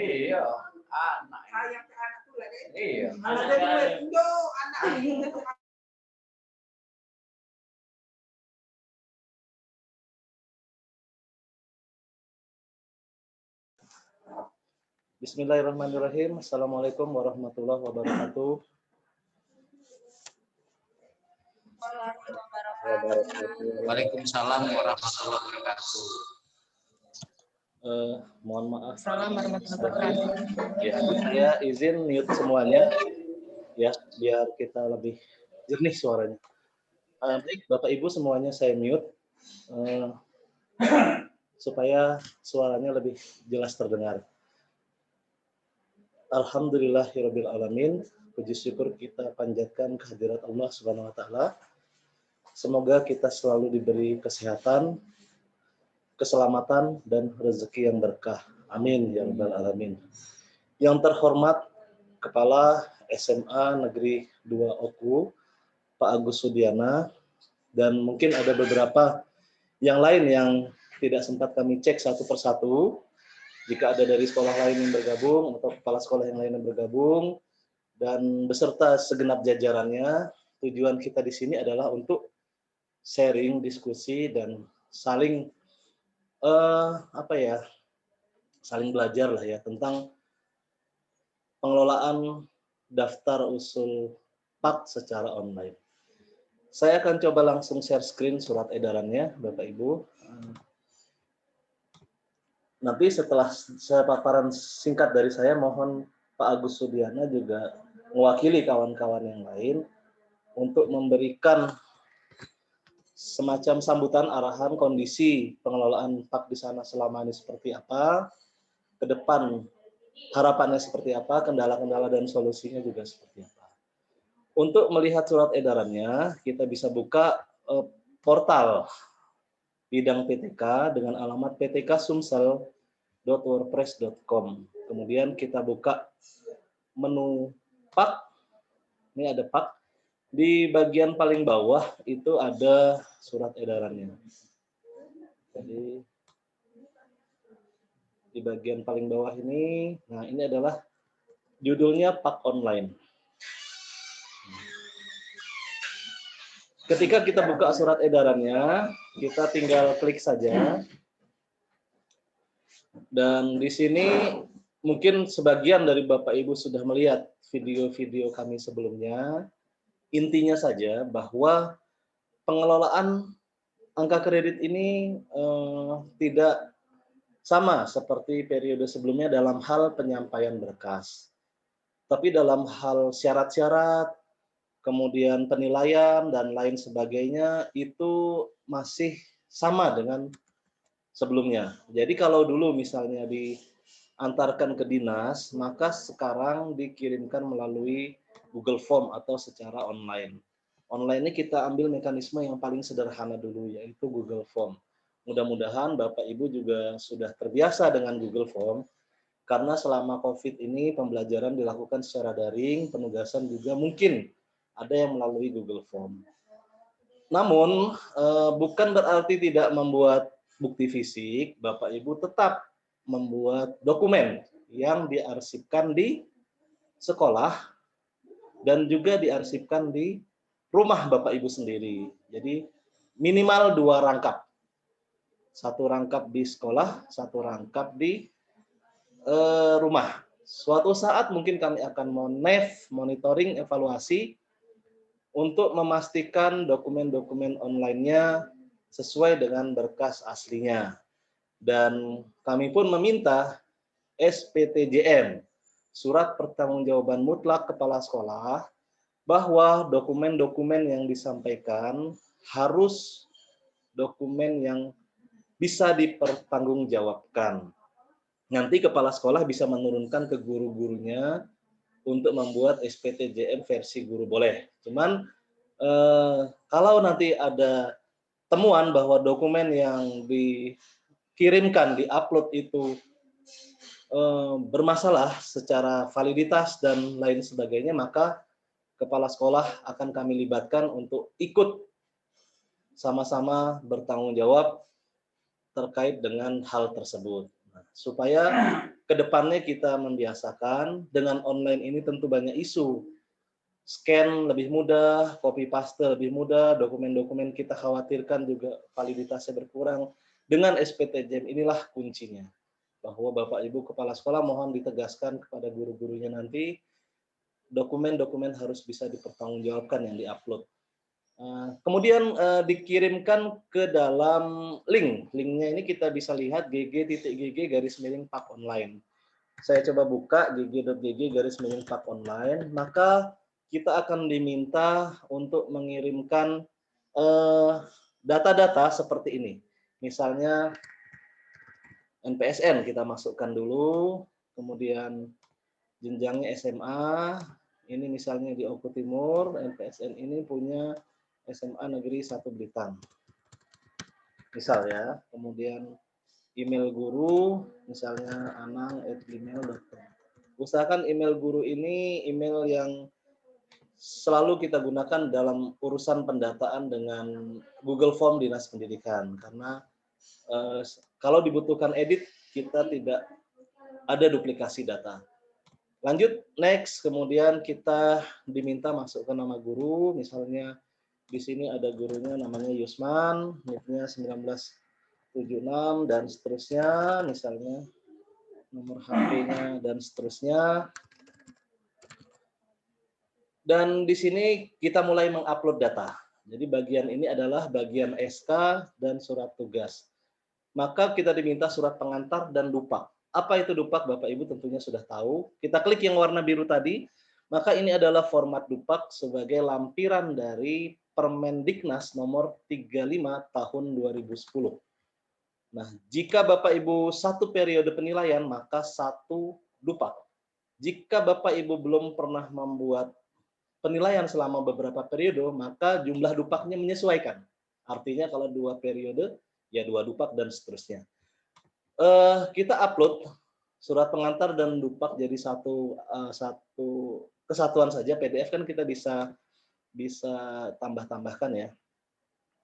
Iya, anak. Sayang ke anak pula deh. Iya. Anak dari Indo, anak ini. Bismillahirrahmanirrahim. Assalamualaikum warahmatullahi wabarakatuh. Waalaikumsalam warahmatullahi wabarakatuh. Mohon maaf. Assalamualaikum warahmatullahi wabarakatuh. Ya, saya izin mute semuanya, ya, biar kita lebih jernih suaranya. Baik, Bapak Ibu semuanya saya mute supaya suaranya lebih jelas terdengar. Alhamdulillahirabbil alamin. Puji syukur kita panjatkan kehadirat Allah Subhanahu wa taala. Semoga kita selalu diberi kesehatan, keselamatan dan rezeki yang berkah. Amin ya rabbal alamin. Yang terhormat Kepala SMA Negeri 2 Oku, Pak Agus Sudiana, dan mungkin ada beberapa yang lain yang tidak sempat kami cek satu persatu. Jika ada dari sekolah lain yang bergabung atau kepala sekolah yang lain yang bergabung dan beserta segenap jajarannya, tujuan kita di sini adalah untuk sharing, diskusi dan saling saling belajar lah ya tentang pengelolaan daftar usul PAK secara online. Saya akan coba langsung share screen surat edarannya, Bapak Ibu. Nanti setelah saya paparan singkat dari saya, mohon Pak Agus Sudiana juga mewakili kawan-kawan yang lain untuk memberikan semacam sambutan arahan kondisi pengelolaan PAK di sana selama ini seperti apa, ke depan harapannya seperti apa, kendala-kendala dan solusinya juga seperti apa. Untuk melihat surat edarannya, kita bisa buka portal bidang PTK dengan alamat ptksumsel.wordpress.com. Kemudian kita buka menu PAK. Ini ada PAK. Di bagian paling bawah itu ada surat edarannya. Jadi di bagian paling bawah ini, nah ini adalah judulnya PAK Online. Ketika kita buka surat edarannya, kita tinggal klik saja. Dan di sini mungkin sebagian dari Bapak Ibu sudah melihat video-video kami sebelumnya. Intinya saja bahwa pengelolaan angka kredit ini tidak sama seperti periode sebelumnya dalam hal penyampaian berkas. Tapi dalam hal syarat-syarat, kemudian penilaian dan lain sebagainya itu masih sama dengan sebelumnya. Jadi kalau dulu misalnya diantarkan ke dinas, maka sekarang dikirimkan melalui Google Form atau secara online. Online ini kita ambil mekanisme yang paling sederhana dulu, yaitu Google Form. Mudah-mudahan Bapak Ibu juga sudah terbiasa dengan Google Form, karena selama COVID ini pembelajaran dilakukan secara daring, penugasan juga mungkin ada yang melalui Google Form. Namun, bukan berarti tidak membuat bukti fisik, Bapak Ibu tetap membuat dokumen yang diarsipkan di sekolah dan juga diarsipkan di rumah Bapak Ibu sendiri. Jadi minimal 2 rangkap. 1 rangkap di sekolah, 1 rangkap di rumah. Suatu saat mungkin kami akan monitoring, evaluasi untuk memastikan dokumen-dokumen online-nya sesuai dengan berkas aslinya. Dan kami pun meminta SPTJM, Surat Pertanggungjawaban Mutlak Kepala Sekolah, bahwa dokumen-dokumen yang disampaikan harus dokumen yang bisa dipertanggungjawabkan. Nanti kepala sekolah bisa menurunkan ke guru-gurunya untuk membuat SPTJM versi guru boleh. Cuman kalau nanti ada temuan bahwa dokumen yang dikirimkan, diupload itu bermasalah secara validitas dan lain sebagainya, maka kepala sekolah akan kami libatkan untuk ikut sama-sama bertanggung jawab terkait dengan hal tersebut. Supaya kedepannya kita membiasakan dengan online ini tentu banyak isu. Scan lebih mudah, copy paste lebih mudah, dokumen-dokumen kita khawatirkan juga validitasnya berkurang. Dengan SPTJM inilah kuncinya. Bahwa Bapak Ibu Kepala Sekolah mohon ditegaskan kepada guru-gurunya nanti, dokumen-dokumen harus bisa dipertanggungjawabkan yang diupload. Kemudian dikirimkan ke dalam link. Linknya ini kita bisa lihat gg.gg/pak online. Saya coba buka gg.gg/pak online, maka kita akan diminta untuk mengirimkan data-data seperti ini. Misalnya NPSN kita masukkan dulu, kemudian jenjangnya SMA, ini misalnya di Oku Timur, NPSN ini punya SMA Negeri 1 Blitar. Misal ya, kemudian email guru, misalnya anang@gmail.com. Usahakan email guru ini email yang selalu kita gunakan dalam urusan pendataan dengan Google Form Dinas Pendidikan, karena kalau dibutuhkan edit, kita tidak ada duplikasi data. Lanjut, next, kemudian kita diminta masukkan nama guru, misalnya di sini ada gurunya namanya Yusman, NIP-nya 1976 dan seterusnya, misalnya nomor HP-nya dan seterusnya. Dan di sini kita mulai mengupload data. Jadi bagian ini adalah bagian SK dan surat tugas. Maka kita diminta surat pengantar dan dupak. Apa itu dupak? Bapak Ibu tentunya sudah tahu. Kita klik yang warna biru tadi, maka ini adalah format dupak sebagai lampiran dari Permendiknas nomor 35 tahun 2010. Nah, jika Bapak Ibu satu periode penilaian, maka satu dupak. Jika Bapak Ibu belum pernah membuat penilaian selama beberapa periode, maka jumlah dupaknya menyesuaikan. Artinya kalau 2 periode, ya 2 dupak dan seterusnya. Kita upload surat pengantar dan dupak jadi satu kesatuan saja. PDF kan kita bisa tambah-tambahkan ya.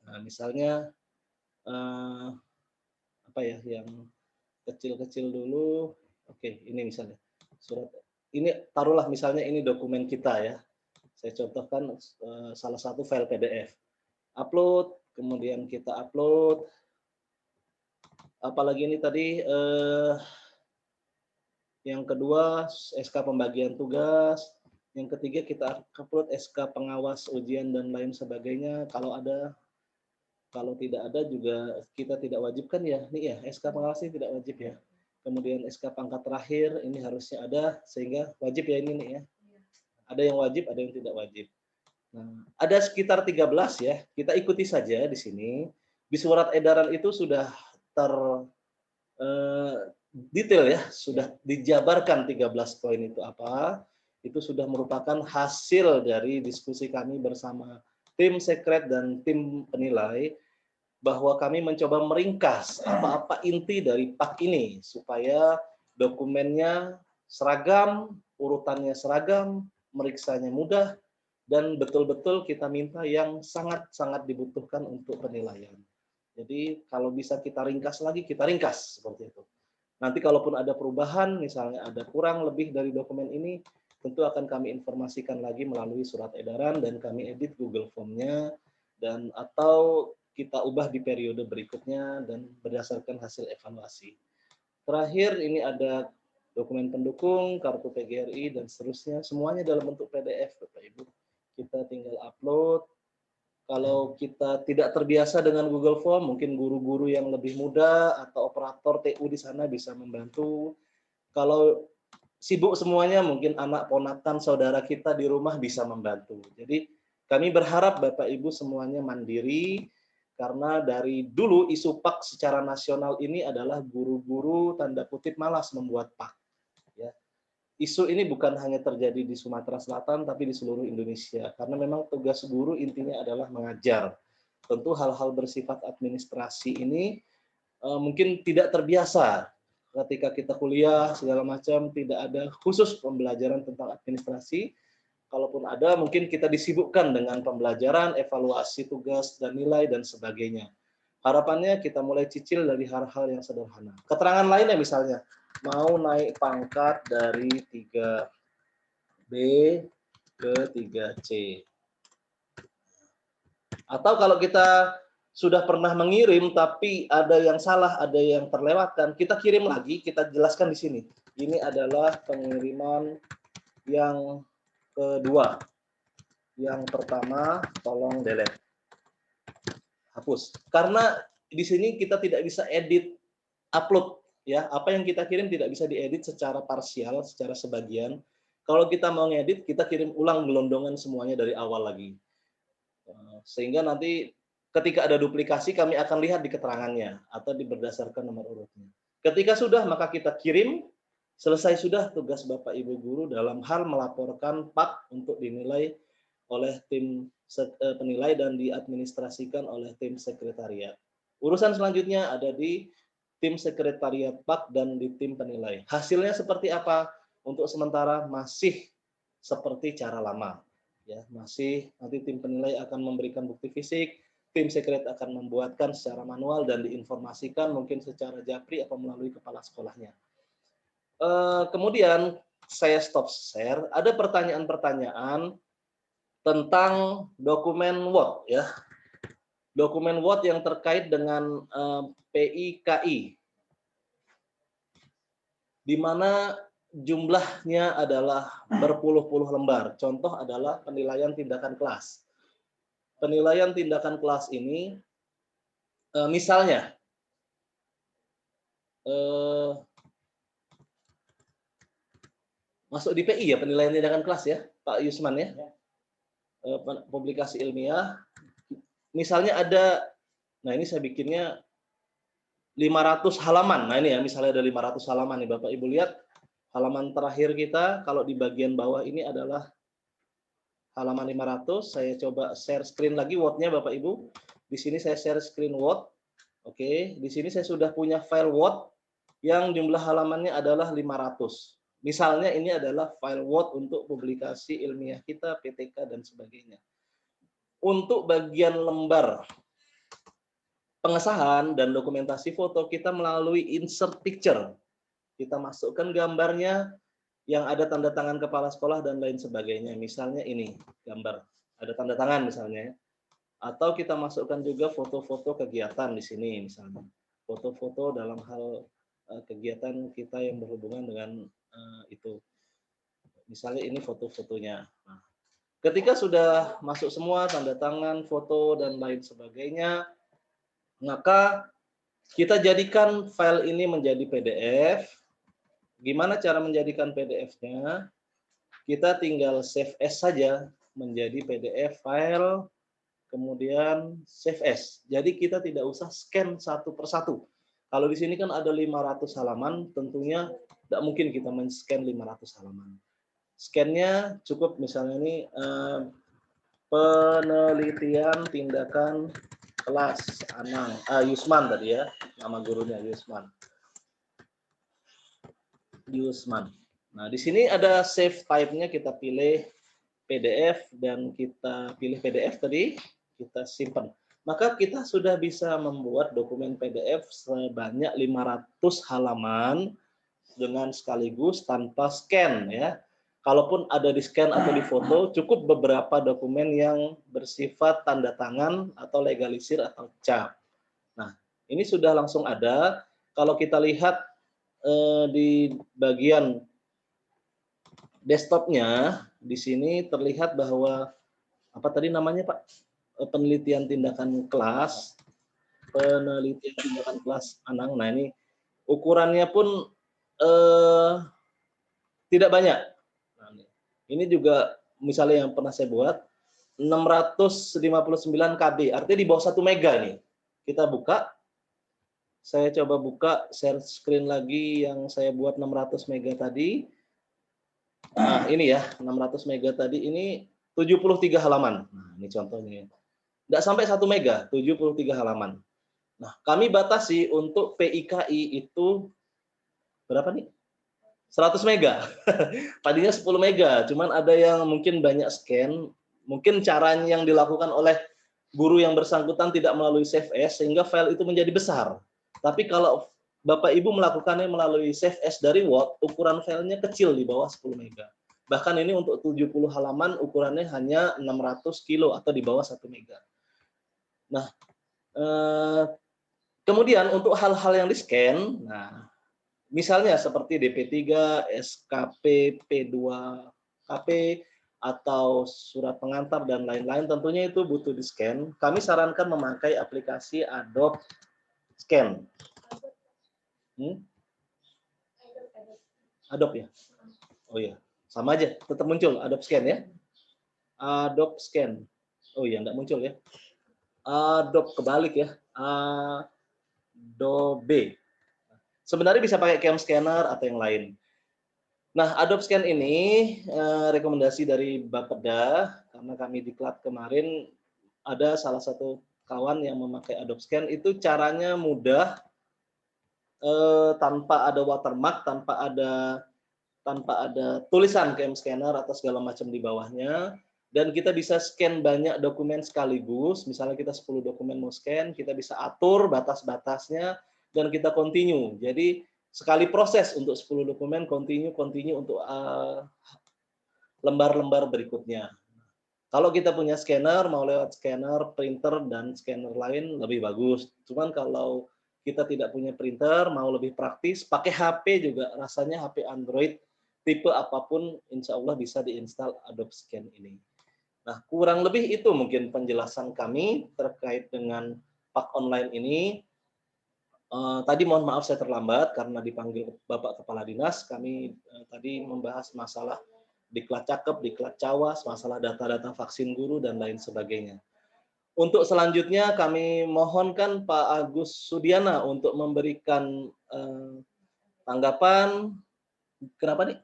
Nah, misalnya apa ya yang kecil-kecil dulu. Oke, ini misalnya surat ini taruhlah misalnya ini dokumen kita ya. Saya contohkan salah satu file PDF. Upload, kemudian kita upload. Apalagi ini tadi yang kedua SK pembagian tugas, yang ketiga kita upload SK pengawas ujian dan lain sebagainya kalau ada. Kalau tidak ada juga kita tidak wajib kan ya. Nih ya, SK pengawas ini tidak wajib ya. Kemudian SK pangkat terakhir ini harusnya ada sehingga wajib ya ini nih ya. Ada yang wajib, ada yang tidak wajib. Nah, ada sekitar 13 ya. Kita ikuti saja di sini. Di surat edaran itu sudah detail ya, sudah dijabarkan 13 poin itu apa. Itu sudah merupakan hasil dari diskusi kami bersama tim sekret dan tim penilai, bahwa kami mencoba meringkas apa-apa inti dari PAK ini supaya dokumennya seragam, urutannya seragam, meriksanya mudah, dan betul-betul kita minta yang sangat-sangat dibutuhkan untuk penilaian. Jadi kalau bisa kita ringkas lagi, kita ringkas seperti itu. Nanti kalaupun ada perubahan, misalnya ada kurang lebih dari dokumen ini, tentu akan kami informasikan lagi melalui surat edaran dan kami edit Google Form-nya, dan atau kita ubah di periode berikutnya dan berdasarkan hasil evaluasi. Terakhir ini ada dokumen pendukung, kartu PGRI, dan seterusnya. Semuanya dalam bentuk PDF, Bapak Ibu. Kita tinggal upload. Kalau kita tidak terbiasa dengan Google Form, mungkin guru-guru yang lebih muda atau operator TU di sana bisa membantu. Kalau sibuk semuanya, mungkin anak ponakan saudara kita di rumah bisa membantu. Jadi kami berharap Bapak Ibu semuanya mandiri, karena dari dulu isu PAK secara nasional ini adalah guru-guru tanda kutip malas membuat PAK. Ya. Isu ini bukan hanya terjadi di Sumatera Selatan, tapi di seluruh Indonesia. Karena memang tugas guru intinya adalah mengajar. Tentu hal-hal bersifat administrasi ini mungkin tidak terbiasa. Ketika kita kuliah, segala macam, tidak ada khusus pembelajaran tentang administrasi. Kalaupun ada, mungkin kita disibukkan dengan pembelajaran, evaluasi tugas dan nilai, dan sebagainya. Harapannya kita mulai cicil dari hal-hal yang sederhana. Keterangan lainnya misalnya, mau naik pangkat dari 3B ke 3C. Atau kalau kita sudah pernah mengirim tapi ada yang salah, ada yang terlewatkan, kita kirim lagi, kita jelaskan di sini. Ini adalah pengiriman yang kedua. Yang pertama, tolong delete. Hapus. Karena di sini kita tidak bisa edit upload, ya. Apa yang kita kirim tidak bisa diedit secara parsial, secara sebagian. Kalau kita mau ngedit, kita kirim ulang gelondongan semuanya dari awal lagi. Sehingga nanti ketika ada duplikasi kami akan lihat di keterangannya atau berdasarkan nomor urutnya. Ketika sudah maka kita kirim, selesai sudah tugas Bapak Ibu guru dalam hal melaporkan PAK untuk dinilai oleh tim penilai dan diadministrasikan oleh tim sekretariat. Urusan selanjutnya ada di tim sekretariat PAK dan di tim penilai. Hasilnya seperti apa? Untuk sementara masih seperti cara lama. Ya, masih nanti tim penilai akan memberikan bukti fisik, tim sekret akan membuatkan secara manual dan diinformasikan mungkin secara japri atau melalui kepala sekolahnya. Kemudian saya stop share. Ada pertanyaan-pertanyaan tentang dokumen Word, ya. Dokumen Word yang terkait dengan PIKI, di mana jumlahnya adalah berpuluh-puluh lembar. Contoh adalah penilaian tindakan kelas. Penilaian tindakan kelas ini, misalnya, masuk di PI ya, penilaian tindakan kelas ya, Pak Yusman ya. Publikasi ilmiah, misalnya ada, nah ini saya bikinnya 500 halaman, nah ini ya, misalnya ada 500 halaman nih Bapak Ibu lihat, halaman terakhir kita, kalau di bagian bawah ini adalah halaman 500, saya coba share screen lagi Word-nya Bapak Ibu, di sini saya share screen Word, oke, di sini saya sudah punya file Word, yang jumlah halamannya adalah 500. Misalnya ini adalah file Word untuk publikasi ilmiah kita, PTK, dan sebagainya. Untuk bagian lembar pengesahan dan dokumentasi foto, kita melalui insert picture. Kita masukkan gambarnya yang ada tanda tangan kepala sekolah dan lain sebagainya. Misalnya ini, gambar. Ada tanda tangan misalnya. Atau kita masukkan juga foto-foto kegiatan di sini misalnya. Foto-foto dalam hal kegiatan kita yang berhubungan dengan itu. Misalnya ini foto-fotonya. Nah, ketika sudah masuk semua tanda tangan, foto dan lain sebagainya, maka kita jadikan file ini menjadi PDF. Gimana cara menjadikan PDF-nya? Kita tinggal save as saja menjadi PDF file, kemudian save as. Jadi kita tidak usah scan satu persatu. Kalau di sini kan ada 500 halaman, tentunya tidak mungkin kita men-scan 500 halaman. Scan-nya cukup misalnya ini penelitian tindakan kelas Anang, Yusman tadi ya, nama gurunya Yusman. Nah, di sini ada save type-nya, kita pilih PDF dan kita pilih PDF tadi, kita simpan. Maka kita sudah bisa membuat dokumen PDF sebanyak 500 halaman dengan sekaligus tanpa scan ya. Kalaupun ada di scan atau di foto, cukup beberapa dokumen yang bersifat tanda tangan atau legalisir atau cap. Nah, ini sudah langsung ada. Kalau kita lihat di bagian desktopnya, di sini terlihat bahwa apa tadi namanya Pak? Penelitian tindakan kelas, Anang. Nah ini ukurannya pun tidak banyak. Nah, ini juga misalnya yang pernah saya buat 659 KB, artinya di bawah 1 mega nih. Kita buka, saya coba buka share screen lagi yang saya buat 600 mega tadi. Nah ini ya 600 mega tadi, ini 73 halaman. Nah ini contohnya. Nggak sampai 1 mega, 73 halaman. Nah, kami batasi untuk PIKI itu berapa nih? 100 mega. Tadinya 10 mega, cuman ada yang mungkin banyak scan, mungkin caranya yang dilakukan oleh guru yang bersangkutan tidak melalui Save As sehingga file itu menjadi besar. Tapi kalau Bapak Ibu melakukannya melalui Save As dari Word, ukuran filenya kecil di bawah 10 MB. Bahkan ini untuk 70 halaman ukurannya hanya 600 kilo atau di bawah 1 MB. Nah, kemudian untuk hal-hal yang di-scan, nah misalnya seperti DP3, SKP, P2KP, atau surat pengantar dan lain-lain, tentunya itu butuh di-scan. Kami sarankan memakai aplikasi Adobe Scan. Adobe ya? Oh iya, sama aja, tetap muncul Adobe Scan ya. Adobe Scan. Oh iya, enggak muncul ya. Adobe kebalik ya. Adobe. Sebenarnya bisa pakai Cam Scanner atau yang lain. Nah, Adobe Scan ini rekomendasi dari Bapeda, karena kami diklat kemarin ada salah satu kawan yang memakai Adobe Scan, itu caranya mudah, tanpa ada watermark, tanpa ada tulisan Cam Scanner atau segala macam di bawahnya, dan kita bisa scan banyak dokumen sekaligus. Misalnya kita 10 dokumen mau scan, kita bisa atur batas-batasnya dan kita continue. Jadi sekali proses untuk 10 dokumen, continue untuk lembar-lembar berikutnya. Kalau kita punya scanner, mau lewat scanner, printer, dan scanner lain lebih bagus. Cuman kalau kita tidak punya printer, mau lebih praktis, pakai HP juga, rasanya HP Android, tipe apapun, insya Allah bisa diinstal Adobe Scan ini. Nah, kurang lebih itu mungkin penjelasan kami terkait dengan Pak Online ini. Tadi mohon maaf saya terlambat karena dipanggil Bapak Kepala Dinas. Kami tadi membahas masalah Diklat Cakep, Diklat Cawas, masalah data-data vaksin guru, dan lain sebagainya. Untuk selanjutnya kami mohonkan Pak Agus Sudiana untuk memberikan tanggapan. Kenapa nih?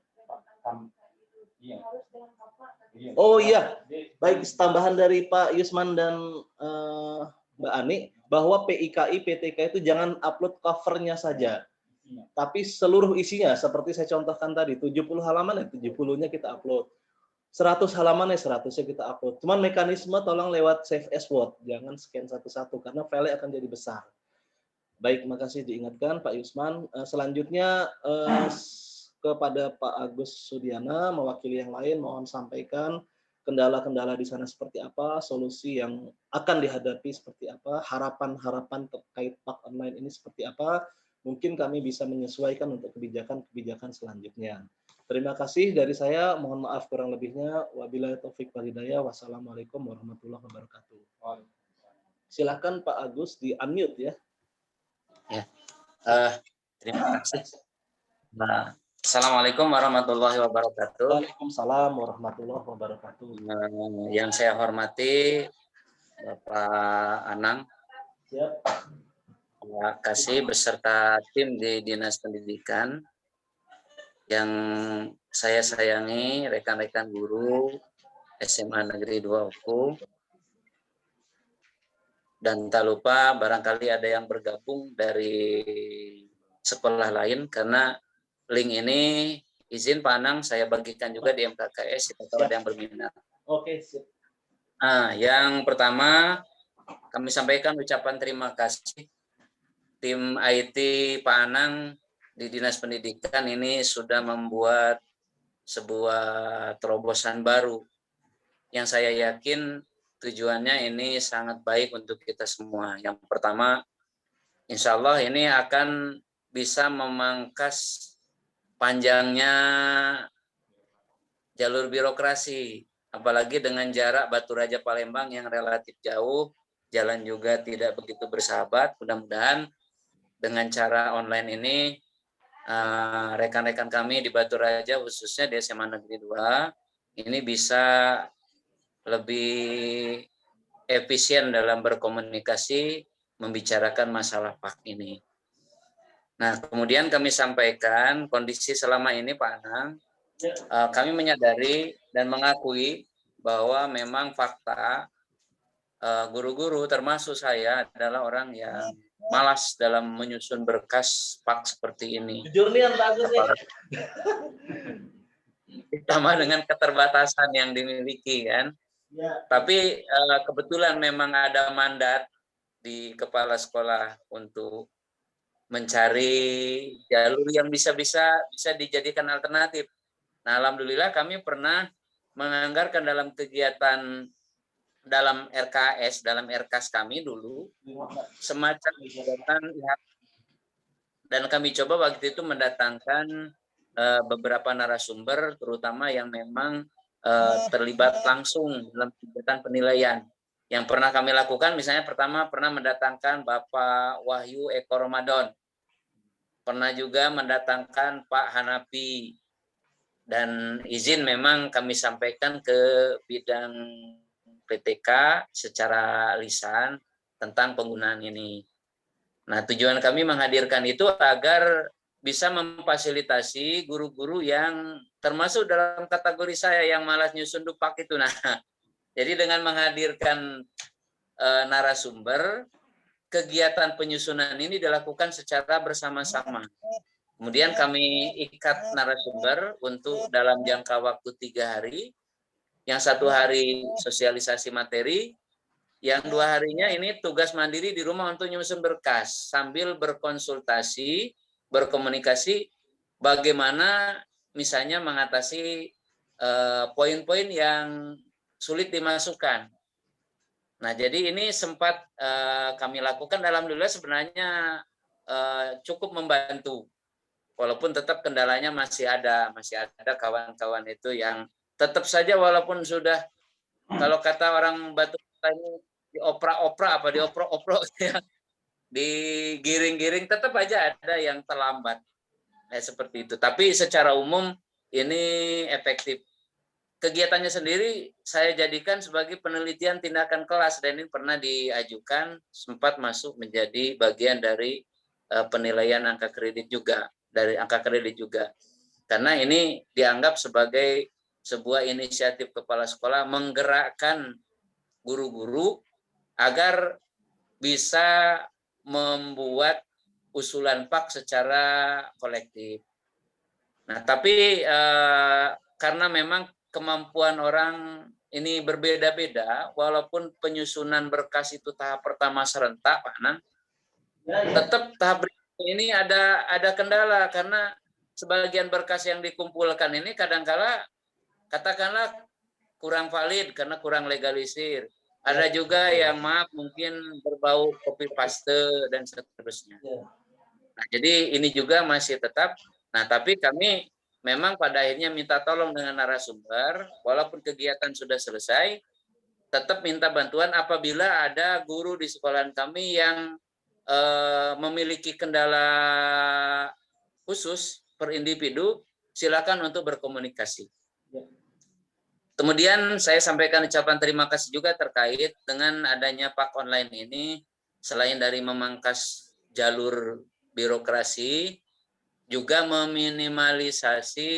Oh iya, baik, tambahan dari Pak Yusman dan Mbak Ani, bahwa PIKI, PTK itu jangan upload covernya saja, tapi seluruh isinya, seperti saya contohkan tadi, 70 halaman ya 70-nya kita upload, 100 halaman ya 100-nya kita upload. Cuman mekanisme tolong lewat Save as Word, jangan scan satu-satu, karena file akan jadi besar. Baik, makasih diingatkan Pak Yusman. Selanjutnya kepada Pak Agus Sudiana, mewakili yang lain, mohon sampaikan kendala-kendala di sana seperti apa, solusi yang akan dihadapi seperti apa, harapan-harapan terkait Pak Online ini seperti apa, mungkin kami bisa menyesuaikan untuk kebijakan-kebijakan selanjutnya. Terima kasih dari saya, mohon maaf kurang lebihnya, wabillahi taufik wal hidayah, wassalamualaikum warahmatullahi wabarakatuh. Silakan Pak Agus di-unmute ya. Ya, terima kasih. Nah, Assalamualaikum warahmatullahi wabarakatuh. Waalaikumsalam warahmatullahi wabarakatuh. Yang saya hormati Bapak Anang, Siap. Pak Kasih beserta tim di Dinas Pendidikan, yang saya sayangi, rekan-rekan guru SMA Negeri 2 Oku, dan tak lupa barangkali ada yang bergabung dari sekolah lain, karena link ini izin Pak Anang saya bagikan juga di MKKS kalau ada yang berminat. Oke, siap. Nah, yang pertama kami sampaikan ucapan terima kasih tim IT Pak Anang di Dinas Pendidikan ini sudah membuat sebuah terobosan baru yang saya yakin tujuannya ini sangat baik untuk kita semua. Yang pertama, insya Allah ini akan bisa memangkas panjangnya jalur birokrasi, apalagi dengan jarak Batu Raja Palembang yang relatif jauh, jalan juga tidak begitu bersahabat. Mudah-mudahan dengan cara online ini rekan-rekan kami di Batu Raja, khususnya di SMA Negeri 2 ini bisa lebih efisien dalam berkomunikasi membicarakan masalah PAK ini. Nah, kemudian kami sampaikan kondisi selama ini Pak Anang, kami menyadari dan mengakui bahwa memang fakta guru-guru termasuk saya adalah orang yang malas dalam menyusun berkas PAK seperti ini. Jujur nih Pak Agus nih. Ditambah dengan keterbatasan yang dimiliki kan. Tapi kebetulan memang ada mandat di kepala sekolah untuk mencari jalur yang bisa dijadikan alternatif. Nah, alhamdulillah kami pernah menganggarkan dalam kegiatan dalam RKS, dalam RKS kami dulu semacam kegiatan dan kami coba waktu itu mendatangkan beberapa narasumber terutama yang memang terlibat langsung dalam kegiatan penilaian. Yang pernah kami lakukan misalnya pertama pernah mendatangkan Bapak Wahyu Eko Ramadan. Pernah juga mendatangkan Pak Hanapi. Dan izin memang kami sampaikan ke bidang PTK secara lisan tentang penggunaan ini. Nah, tujuan kami menghadirkan itu agar bisa memfasilitasi guru-guru yang termasuk dalam kategori saya yang malas nyusun dupak itu. Nah, jadi dengan menghadirkan narasumber, kegiatan penyusunan ini dilakukan secara bersama-sama. Kemudian kami ikat narasumber untuk dalam jangka waktu 3 hari. Yang 1 hari sosialisasi materi, yang 2 harinya ini tugas mandiri di rumah untuk nyusun berkas sambil berkonsultasi, berkomunikasi bagaimana misalnya mengatasi poin-poin yang sulit dimasukkan. Nah, jadi ini sempat kami lakukan, alhamdulillah sebenarnya cukup membantu. Walaupun tetap kendalanya masih ada kawan-kawan itu yang tetap saja walaupun sudah kalau kata orang Batu ini dioprok-oprok ya, digiring-giring tetap aja ada yang terlambat. Seperti itu. Tapi secara umum ini efektif. Kegiatannya sendiri saya jadikan sebagai penelitian tindakan kelas dan ini pernah diajukan sempat masuk menjadi bagian dari penilaian angka kredit juga. Karena ini dianggap sebagai sebuah inisiatif kepala sekolah menggerakkan guru-guru agar bisa membuat usulan PAK secara kolektif. Nah, tapi karena memang kemampuan orang ini berbeda-beda, walaupun penyusunan berkas itu tahap pertama serentak, Pak Nang, tetap tahap ini ada kendala karena sebagian berkas yang dikumpulkan ini kadangkala katakanlah kurang valid karena kurang legalisir. Ada juga yang maaf mungkin berbau copy paste dan seterusnya. Nah, jadi ini juga masih tetap. Nah, tapi kami memang pada akhirnya minta tolong dengan narasumber, walaupun kegiatan sudah selesai, tetap minta bantuan apabila ada guru di sekolahan kami yang memiliki kendala khusus per individu, silakan untuk berkomunikasi. Kemudian saya sampaikan ucapan terima kasih juga terkait dengan adanya PAK online ini, selain dari memangkas jalur birokrasi, juga meminimalisasi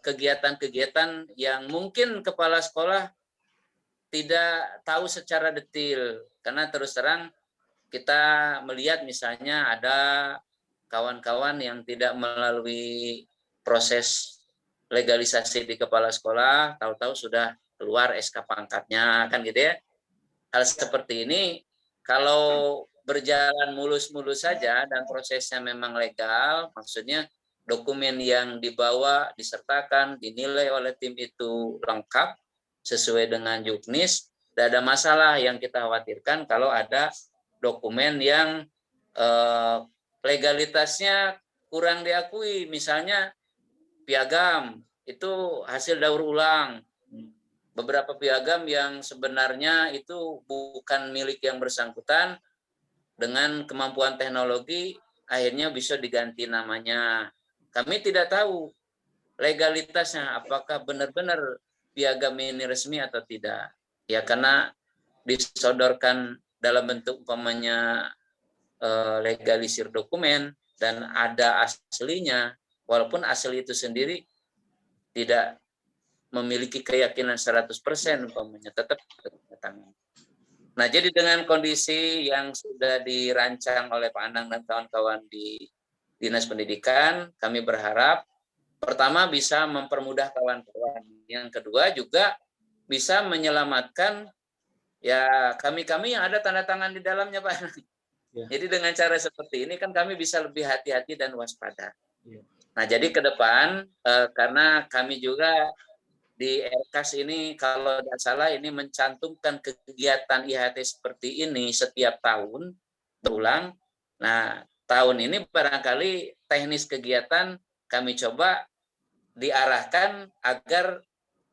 kegiatan-kegiatan yang mungkin kepala sekolah tidak tahu secara detail. Karena terus terang kita melihat misalnya ada kawan-kawan yang tidak melalui proses legalisasi di kepala sekolah, tahu-tahu sudah keluar SK pangkatnya, kan gitu ya. Hal seperti ini kalau berjalan mulus-mulus saja dan prosesnya memang legal, maksudnya dokumen yang dibawa, disertakan, dinilai oleh tim itu lengkap sesuai dengan juknis, tidak ada masalah. Yang kita khawatirkan kalau ada dokumen yang legalitasnya kurang diakui, misalnya piagam itu hasil daur ulang, beberapa piagam yang sebenarnya itu bukan milik yang bersangkutan, dengan kemampuan teknologi akhirnya bisa diganti namanya. Kami tidak tahu legalitasnya apakah benar-benar piagam ini resmi atau tidak. Ya karena disodorkan dalam bentuk umpamanya legalisir dokumen dan ada aslinya, walaupun asli itu sendiri tidak memiliki keyakinan 100% umpamanya, tetap datang. Nah, jadi dengan kondisi yang sudah dirancang oleh Pak Anang dan kawan-kawan di Dinas Pendidikan, kami berharap pertama bisa mempermudah kawan-kawan. Yang kedua juga bisa menyelamatkan ya kami-kami yang ada tanda tangan di dalamnya, Pak. Ya. Jadi dengan cara seperti ini kan kami bisa lebih hati-hati dan waspada. Ya. Nah, jadi ke depan karena kami juga di RKAS ini kalau tidak salah ini mencantumkan kegiatan IHT seperti ini setiap tahun berulang. Nah, tahun ini barangkali teknis kegiatan kami coba diarahkan agar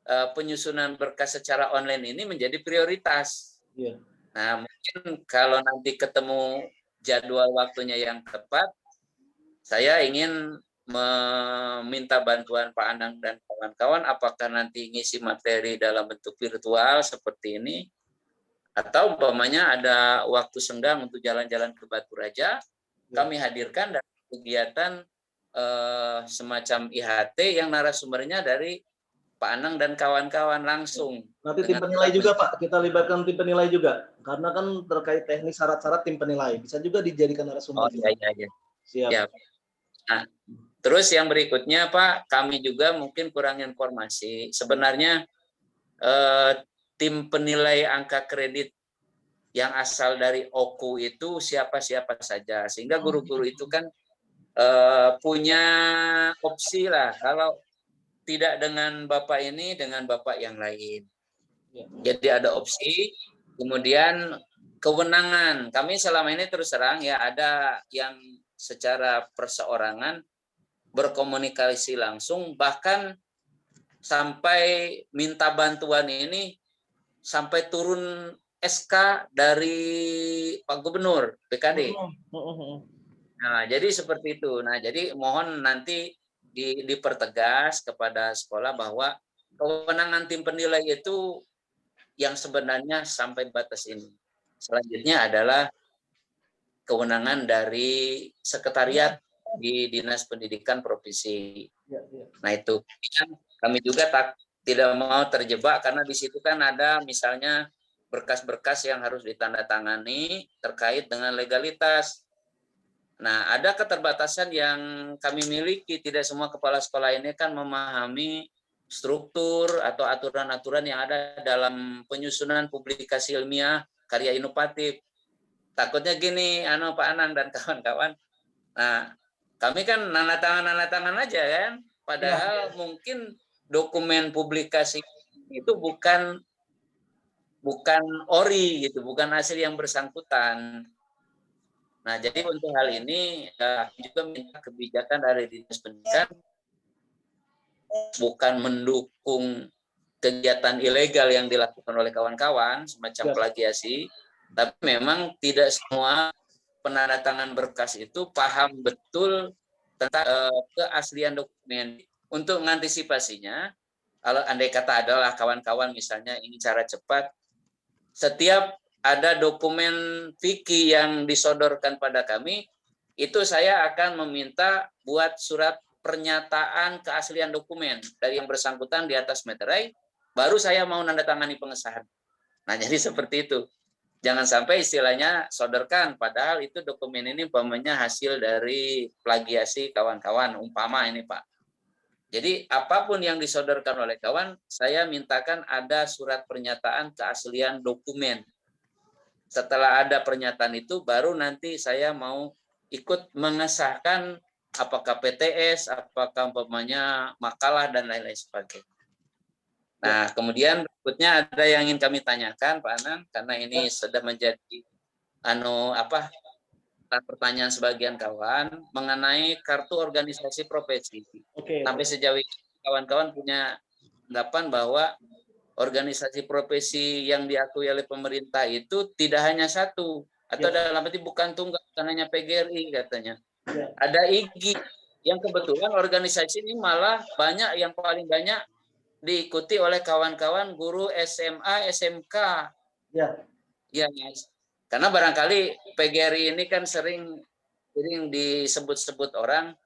penyusunan berkas secara online ini menjadi prioritas. Ya. Nah, mungkin kalau nanti ketemu jadwal waktunya yang tepat, saya ingin meminta bantuan Pak Anang dan kawan-kawan apakah nanti ngisi materi dalam bentuk virtual seperti ini, atau umpamanya ada waktu senggang untuk jalan-jalan ke Batu Raja, kami hadirkan dalam kegiatan semacam IHT yang narasumbernya dari Pak Anang dan kawan-kawan langsung. Nanti tim penilai juga Pak, kita libatkan tim penilai juga. Karena kan terkait teknis syarat-syarat tim penilai. Bisa juga dijadikan narasumber. Oh iya. Siap. Ya. Nah, terus yang berikutnya Pak, kami juga mungkin kurang informasi. Sebenarnya tim penilai angka kredit yang asal dari OKU itu siapa-siapa saja. Sehingga guru-guru itu kan punya opsi lah. Kalau tidak dengan Bapak ini, dengan Bapak yang lain. Jadi ada opsi, kemudian kewenangan. Kami selama ini terus terang ya ada yang secara perseorangan berkomunikasi langsung, bahkan sampai minta bantuan ini sampai turun SK dari Pak Gubernur PKD. Nah, jadi seperti itu. Nah, jadi mohon nanti dipertegas kepada sekolah bahwa kewenangan tim penilai itu yang sebenarnya sampai batas ini. Selanjutnya adalah kewenangan dari sekretariat di Dinas Pendidikan Provinsi. Nah, itu kami juga tidak mau terjebak karena di situ kan ada misalnya berkas-berkas yang harus ditandatangani terkait dengan legalitas. Nah, ada keterbatasan yang kami miliki. Tidak semua kepala sekolah ini kan memahami struktur atau aturan-aturan yang ada dalam penyusunan publikasi ilmiah karya inovatif. Takutnya gini, Pak Anang dan kawan-kawan. Nah, kami kan nanda tangan aja kan. Padahal mungkin dokumen publikasi itu bukan ori gitu, bukan hasil yang bersangkutan. Nah, jadi untuk hal ini juga minta kebijakan dari Dinas Pendidikan bukan mendukung kegiatan ilegal yang dilakukan oleh kawan-kawan semacam plagiasi, tapi memang tidak semua penandatangan berkas itu paham betul tentang keaslian dokumen. Untuk mengantisipasinya, kalau andai kata adalah kawan-kawan misalnya ingin cara cepat, setiap ada dokumen fikih yang disodorkan pada kami, itu saya akan meminta buat surat pernyataan keaslian dokumen dari yang bersangkutan di atas materai, baru saya mau nandatangani pengesahan. Nah, jadi seperti itu. Jangan sampai istilahnya sodorkan, padahal itu dokumen ini umpamanya hasil dari plagiasi kawan-kawan, umpama ini Pak. Jadi apapun yang disodorkan oleh kawan, saya mintakan ada surat pernyataan keaslian dokumen. Setelah ada pernyataan itu, baru nanti saya mau ikut mengesahkan apakah PTS, apakah umpamanya makalah, dan lain-lain sebagainya. Nah, kemudian berikutnya ada yang ingin kami tanyakan, Pak Anang, karena ini sudah menjadi pertanyaan sebagian kawan mengenai kartu organisasi profesi. Sampai sejauh ini kawan-kawan punya anggapan bahwa organisasi profesi yang diakui oleh pemerintah itu tidak hanya satu, atau dalam arti bukan tunggal, bukan hanya PGRI katanya. Ada IGI yang kebetulan organisasi ini malah banyak, yang paling banyak diikuti oleh kawan-kawan guru SMA, SMK. Ya, karena barangkali PGRI ini kan sering disebut-sebut orang,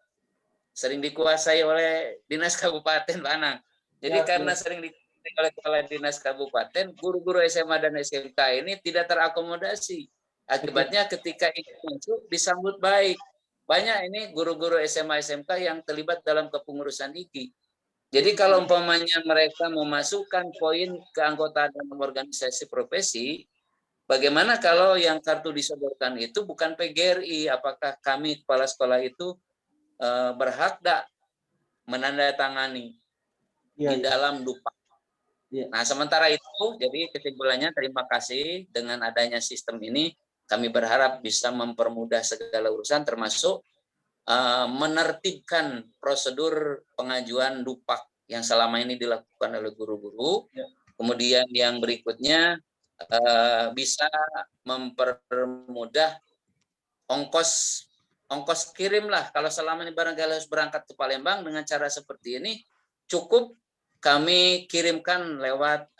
sering dikuasai oleh dinas kabupaten, Pak Anang. Jadi karena sering oleh kepala dinas kabupaten, guru-guru SMA dan SMK ini tidak terakomodasi. Akibatnya ketika itu masuk disambut baik. Banyak ini guru-guru SMA SMK yang terlibat dalam kepengurusan IGI. Jadi kalau umpamanya mereka memasukkan poin keanggotaan dalam organisasi profesi, bagaimana kalau yang kartu disodorkan itu bukan PGRI? Apakah kami kepala sekolah itu berhak tak menandatangani Iya, di dalam DUPAK? Iya. Nah, sementara itu, jadi kesimpulannya terima kasih dengan adanya sistem ini, kami berharap bisa mempermudah segala urusan termasuk menertibkan prosedur pengajuan DUPAK yang selama ini dilakukan oleh guru-guru. Ya. Kemudian yang berikutnya bisa mempermudah ongkos kirim lah. Kalau selama ini barangkali harus berangkat ke Palembang dengan cara seperti ini, cukup kami kirimkan lewat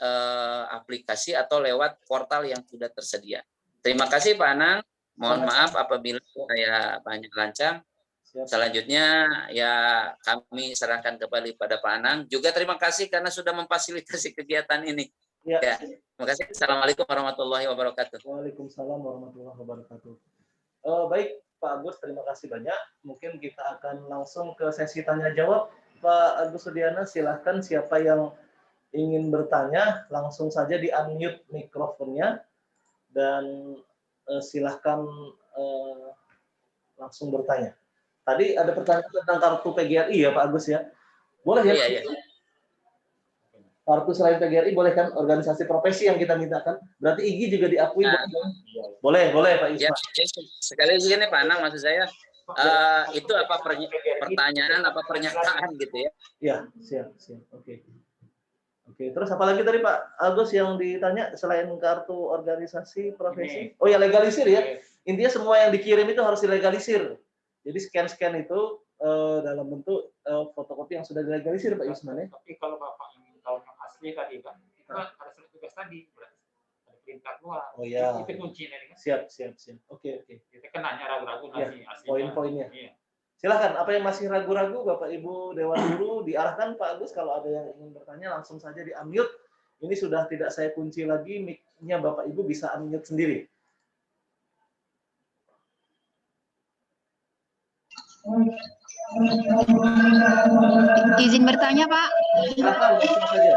aplikasi atau lewat portal yang sudah tersedia. Terima kasih Pak Anang. Mohon maaf apabila saya banyak lancang. Selanjutnya ya kami serahkan kembali pada Pak Anang. Juga terima kasih karena sudah memfasilitasi kegiatan ini. Ya, terima kasih. Assalamualaikum warahmatullahi wabarakatuh. Waalaikumsalam warahmatullahi wabarakatuh. Baik Pak Agus, terima kasih banyak. Mungkin kita akan langsung ke sesi tanya jawab. Pak Agus Sudiana, silahkan siapa yang ingin bertanya langsung saja di unmute mikrofonnya dan silahkan langsung bertanya. Tadi ada pertanyaan tentang kartu PGRI ya Pak Agus ya. Boleh ya? Iya. Kartu selain PGRI boleh kan organisasi profesi yang kita mintakan? Berarti IGI juga diakui? Nah, boleh Pak Isma. Ya, sekali lagi nih Pak Anang, maksud saya itu apa pertanyaan, apa pernyataan gitu ya? Ya, siap. Oke, terus apa lagi tadi Pak Agus yang ditanya selain kartu organisasi profesi? Oh ya, legalisir ya. Intinya semua yang dikirim itu harus dilegalisir. Jadi scan itu dalam bentuk fotokopi yang sudah dilegalisir Pak Yusman ya. Tapi kalau Bapak ingin tahu yang asli tadi kan, kita harus tugas tadi, berarti ada perintah keluar. Oh ya. Itu kuncinya kan. Siap. Oke. Kita kan hanya ragu-ragu Ya, nasi aslinya. poin-poinnya. Iya. Silakan, apa yang masih ragu-ragu Bapak Ibu Dewan Guru diarahkan Pak Agus, kalau ada yang ingin bertanya langsung saja di unmute. Ini sudah tidak saya kunci lagi, mic-nya Bapak Ibu bisa unmute sendiri. Izin bertanya, Pak. Silakan, langsung saja.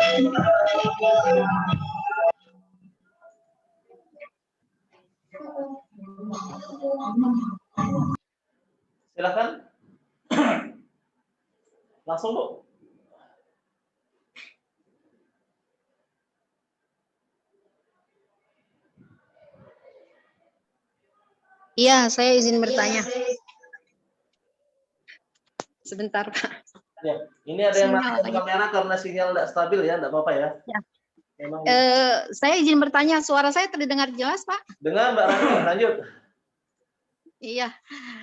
Silakan. Langsung, Bu. Iya, saya izin bertanya. Sebentar, Pak. Ya, ini ada yang matikan kamera karena sinyal tidak stabil ya, tidak apa-apa ya. Ya. Memang... saya izin bertanya, suara saya terdengar jelas, Pak? Dengar Mbak Rani, lanjut. Iya,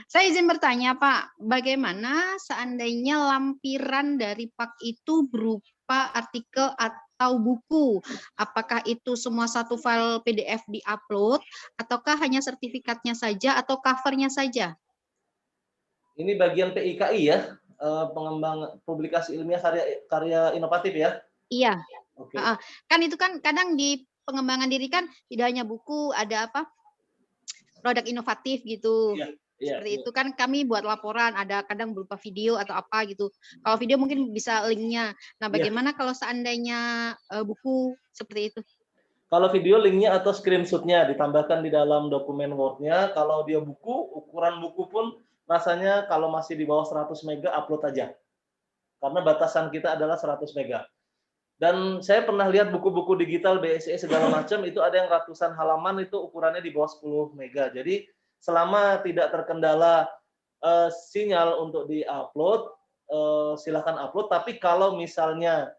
saya izin bertanya Pak, bagaimana seandainya lampiran dari PAK itu berupa artikel atau buku? Apakah itu semua satu file PDF di-upload, ataukah hanya sertifikatnya saja atau covernya saja? Ini bagian PIKI ya, pengembang publikasi ilmiah karya inovatif ya? Iya, Oke. Kan itu kan kadang di pengembangan diri kan tidak hanya buku, ada apa? Produk inovatif gitu. Seperti itu kan kami buat laporan, ada kadang berupa video atau apa gitu. Kalau video mungkin bisa linknya. Nah, bagaimana kalau seandainya buku seperti itu? Kalau video linknya atau screenshotnya ditambahkan di dalam dokumen Word-nya. Kalau dia buku, ukuran buku pun rasanya kalau masih di bawah 100 mega upload aja. Karena batasan kita adalah 100 mega. Dan saya pernah lihat buku-buku digital BSE segala macam itu ada yang ratusan halaman itu ukurannya di bawah 10 mega. Jadi selama tidak terkendala sinyal untuk di-upload, silahkan upload. Tapi kalau misalnya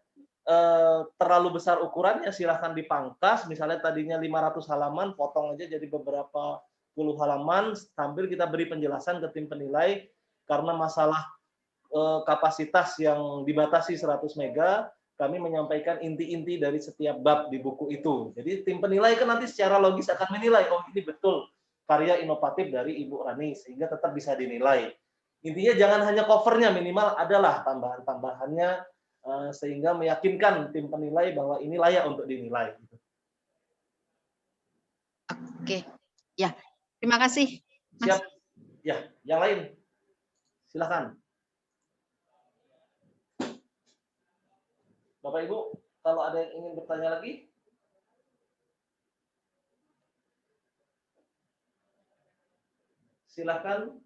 terlalu besar ukurannya silahkan dipangkas. Misalnya tadinya 500 halaman, potong aja jadi beberapa puluh halaman sambil kita beri penjelasan ke tim penilai karena masalah kapasitas yang dibatasi 100 mega. Kami menyampaikan inti-inti dari setiap bab di buku itu. Jadi tim penilai kan nanti secara logis akan menilai, oh ini betul karya inovatif dari Ibu Rani, sehingga tetap bisa dinilai. Intinya jangan hanya covernya, minimal adalah tambahan-tambahannya, sehingga meyakinkan tim penilai bahwa ini layak untuk dinilai. Oke, ya terima kasih. Siap. Ya, yang lain. Silakan. Bapak Ibu, kalau ada yang ingin bertanya lagi? Silahkan.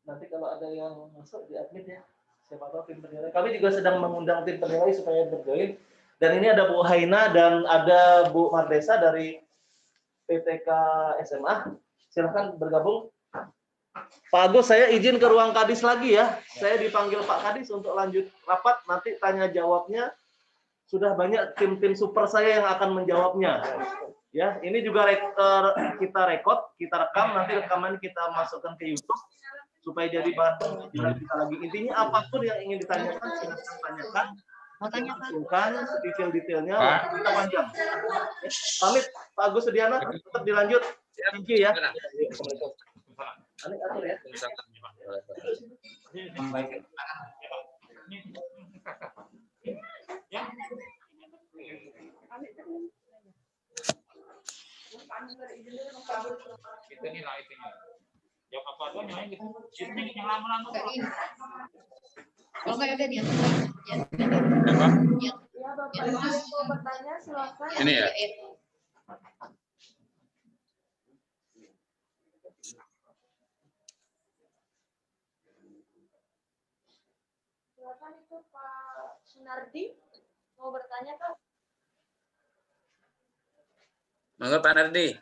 Nanti kalau ada yang masuk di admit ya. Siapa tahu tim penilai. Kami juga sedang mengundang tim penilai supaya berjoin. Dan ini ada Bu Haina dan ada Bu Mardesa dari PTK SMA. Silahkan bergabung. Pak Agus, saya izin ke ruang Kadis lagi ya. Saya dipanggil Pak Kadis untuk lanjut rapat. Nanti tanya jawabnya. Sudah banyak tim-tim super saya yang akan menjawabnya. Ya, ini juga kita rekod, kita rekam, nanti rekaman kita masukkan ke YouTube supaya jadi bahan pembelajaran kita lagi. Intinya apapun yang ingin ditanyakan, silakan tanyakan. Mau tanya Pak? Langsungkan detail-detailnya, kita panjang. Pamit, Pak Agus Sudiana, tetap dilanjut. Thank you ya. Assalamualaikum. Anik atur ya. Kita nih lah itunya. Jawab apa aja yang gitu. Ini yang lama-lama. Kalau nggak ada dia. Ya, Bapak Ibu mau bertanya silakan. Ini ya. Silakan itu Pak Sunardi mau bertanya Kak. Monggo Pak Nardi.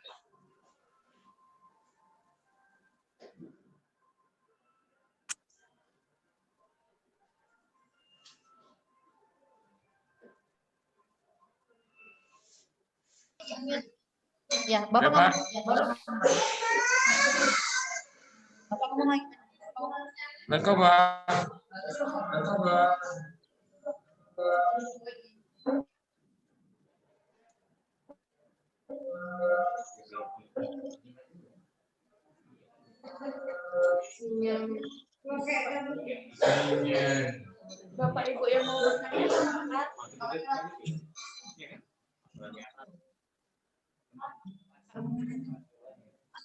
Ya, Bapak ngomong. Bapak ngomong lagi. Bapak Ibu yang mau bertanya silakan.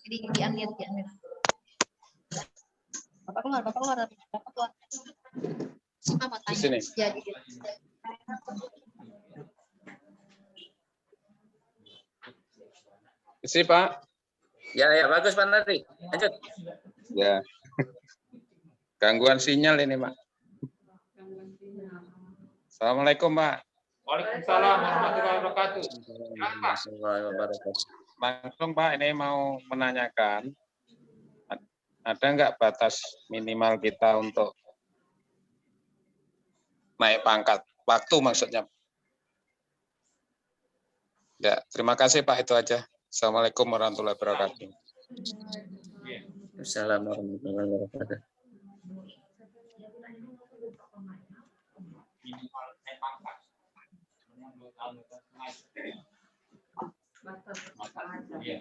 Diambil. Bapak keluar. Bapak keluar. Apa tanya? Di sini. Ya, Di sini Pak. Ya, bagus Pak Nardi. Lanjut. Ya. Gangguan sinyal ini Pak. Assalamualaikum Pak. Waalaikumsalam warahmatullahi wabarakatuh. Langsung Pak, ini mau menanyakan, ada nggak batas minimal kita untuk naik pangkat? Waktu maksudnya. Ya, terima kasih Pak, itu aja. Assalamualaikum warahmatullahi wabarakatuh. Assalamualaikum warahmatullahi wabarakatuh.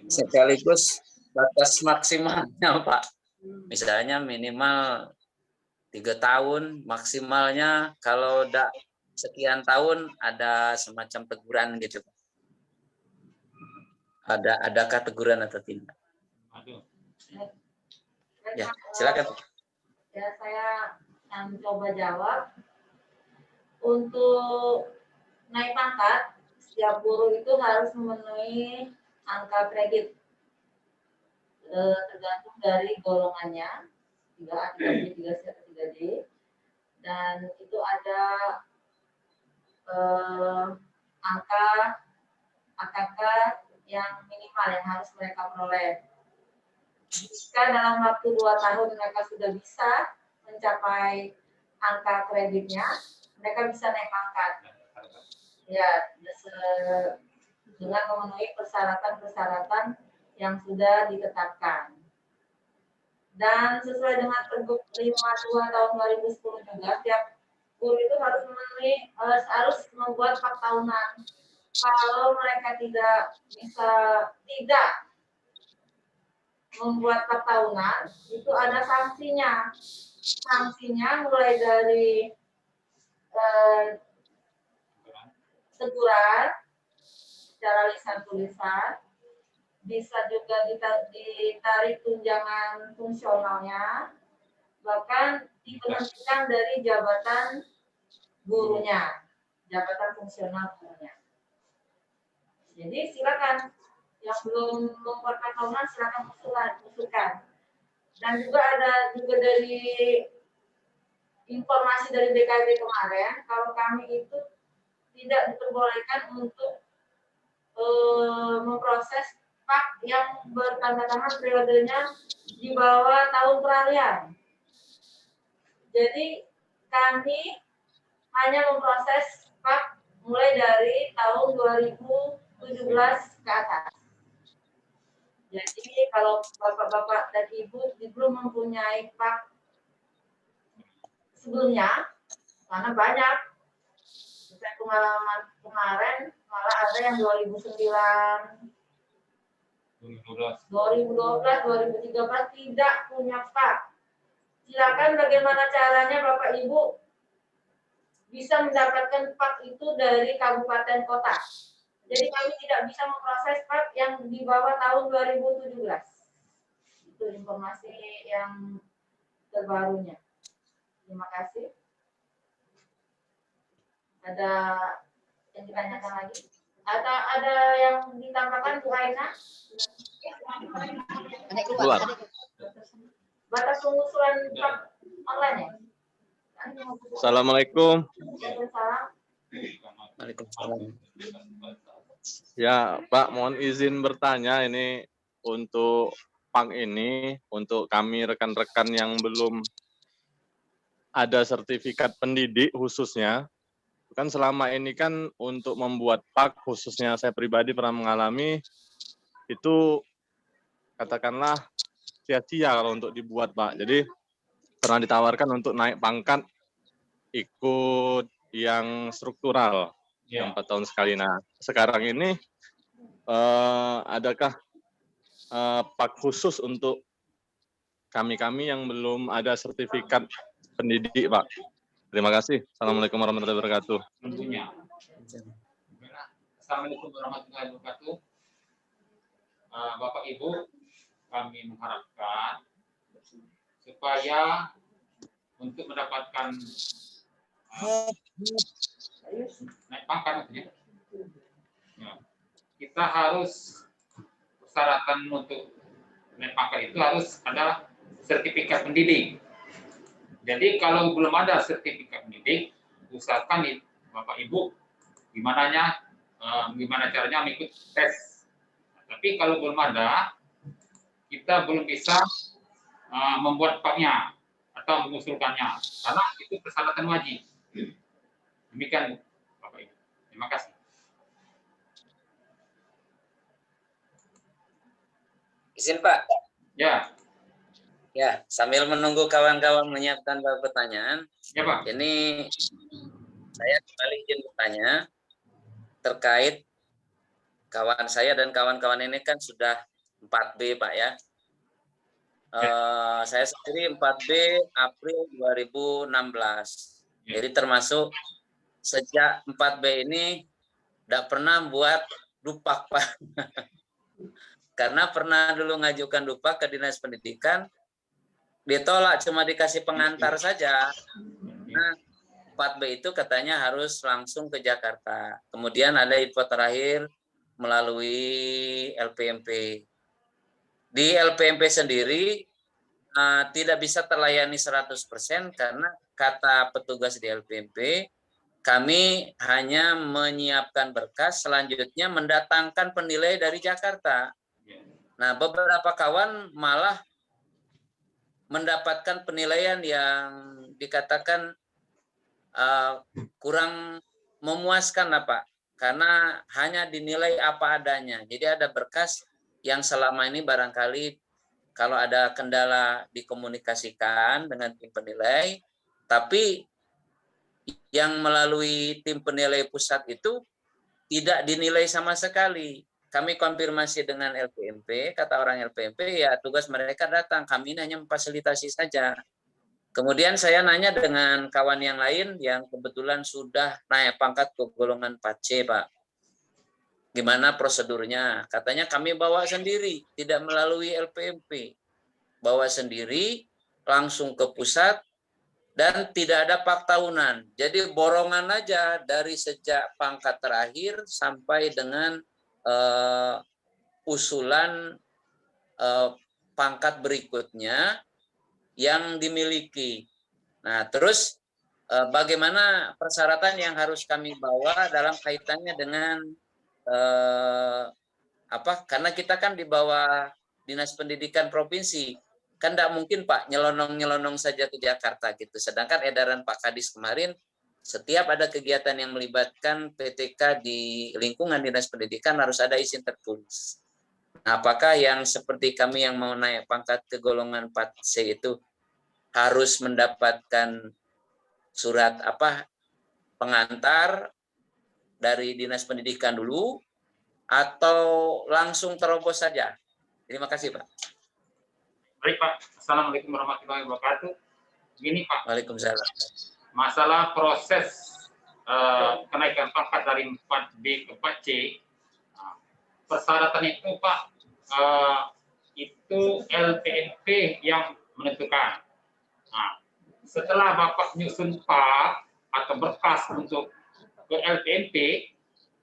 Sekaligus batas maksimalnya Pak. Misalnya minimal 3 tahun, maksimalnya kalau udah sekian tahun ada semacam teguran gitu. Adakah teguran atau tidak? Ya, silakan. Ya, saya akan coba jawab. Untuk naik pangkat, setiap guru itu harus memenuhi angka kredit. Tergantung dari golongannya, 3A, 3B, 3C, atau 3D. Dan itu ada angka AKK yang minimal yang harus mereka peroleh. Jika dalam waktu 2 tahun mereka sudah bisa mencapai angka kreditnya, mereka bisa naik pangkat. Ya, dengan memenuhi persyaratan-persyaratan yang sudah ditetapkan. Dan sesuai dengan Pergub 52 tahun 2010 juga, setiap guru itu harus membuat 4 tahunan. Kalau mereka tidak membuat 4 tahunan, itu ada sanksinya. Sanksinya mulai dari teguran secara lisan tulisan, bisa juga ditarik tunjangan fungsionalnya, bahkan diberhentikan dari jabatan gurunya, jabatan fungsional gurunya. Jadi silakan yang belum membuat permohonan silakan usulkan. Dan juga ada juga dari informasi dari BKD kemarin, kalau kami itu tidak diperbolehkan untuk memproses pak yang bertanda tangan periodenya di bawah tahun peralihan. Jadi kami hanya memproses pak mulai dari tahun 2017 ke atas. Jadi kalau bapak-bapak dan ibu belum mempunyai pak sebelumnya, karena banyak, saya pengalaman kemarin malah ada yang 2009, 2012, 2013 tidak punya pak. Silakan bagaimana caranya bapak ibu bisa mendapatkan pak itu dari kabupaten kota. Jadi kami tidak bisa memproses pak yang di bawah tahun 2017. Itu informasi yang terbarunya. Terima kasih. Ada yang ditanyakan lagi? Ada yang ditambahkan Bu Aina? Keluar. Batas pengusulan pak online ya? Assalamualaikum. Waalaikumsalam. Ya, Pak, mohon izin bertanya ini untuk PAK ini, untuk kami rekan-rekan yang belum ada sertifikat pendidik khususnya, kan selama ini kan untuk membuat PAK khususnya saya pribadi pernah mengalami itu katakanlah sia-sia kalau untuk dibuat, Pak. Jadi pernah ditawarkan untuk naik pangkat ikut yang struktural yang 4 tahun sekali. Nah, sekarang ini adakah PAK khusus untuk kami-kami yang belum ada sertifikat pendidik, Pak? Terima kasih. Assalamualaikum warahmatullahi wabarakatuh. Tentunya. Assalamualaikum warahmatullahi wabarakatuh. Bapak Ibu, kami mengharapkan supaya untuk mendapatkan naik pangkat ya, kita harus persyaratan untuk naik pangkat itu harus ada sertifikat pendidik. Jadi kalau belum ada sertifikat pendidik, usahakan Bapak Ibu gimana caranya mengikuti tes. Tapi kalau belum ada, kita belum bisa membuat paknya atau mengusulkannya karena itu persyaratan wajib. Demikian Bapak Ibu. Terima kasih. Izin Pak. Ya. Ya, sambil menunggu kawan-kawan menyiapkan pertanyaan, Ya Pak. Ini saya kembali izin bertanya terkait kawan saya dan kawan-kawan ini kan sudah 4B Pak ya. Saya sendiri 4B April 2016. Jadi termasuk sejak 4B ini tidak pernah buat dupak Pak. Karena pernah dulu ngajukan dupak ke Dinas Pendidikan, ditolak, cuma dikasih pengantar saja. Nah, 4B itu katanya harus langsung ke Jakarta. Kemudian ada info terakhir melalui LPMP. Di LPMP sendiri tidak bisa terlayani 100% karena kata petugas di LPMP, kami hanya menyiapkan berkas, selanjutnya mendatangkan penilai dari Jakarta. Nah, beberapa kawan malah mendapatkan penilaian yang dikatakan kurang memuaskan lah Pak, karena hanya dinilai apa adanya. Jadi ada berkas yang selama ini barangkali kalau ada kendala dikomunikasikan dengan tim penilai, tapi yang melalui tim penilai pusat itu tidak dinilai sama sekali. Kami konfirmasi dengan LPMP, kata orang LPMP, ya tugas mereka datang, kami ini hanya memfasilitasi saja. Kemudian saya nanya dengan kawan yang lain yang kebetulan sudah naik pangkat ke golongan 4C, Pak. Gimana prosedurnya? Katanya kami bawa sendiri, tidak melalui LPMP. Bawa sendiri, langsung ke pusat, dan tidak ada pak tahunan. Jadi borongan aja dari sejak pangkat terakhir sampai dengan usulan pangkat berikutnya yang dimiliki. Nah, terus bagaimana persyaratan yang harus kami bawa dalam kaitannya dengan karena kita kan di bawah Dinas Pendidikan Provinsi, kan tidak mungkin Pak nyelonong-nyelonong saja ke Jakarta gitu. Sedangkan edaran Pak Kadis kemarin, setiap ada kegiatan yang melibatkan PTK di lingkungan Dinas Pendidikan harus ada izin tertulis. Nah, apakah yang seperti kami yang mau naik pangkat ke golongan 4C itu harus mendapatkan surat pengantar dari Dinas Pendidikan dulu atau langsung terobos saja? Terima kasih, Pak. Baik, Pak. Assalamualaikum warahmatullahi wabarakatuh. Gini, Pak. Waalaikumsalam. Masalah proses kenaikan pangkat dari 4B ke 4C, persyaratan itu, Pak, itu LPNP yang menentukan. Nah, setelah Bapak nyusun pak atau berkas untuk ke LPNP,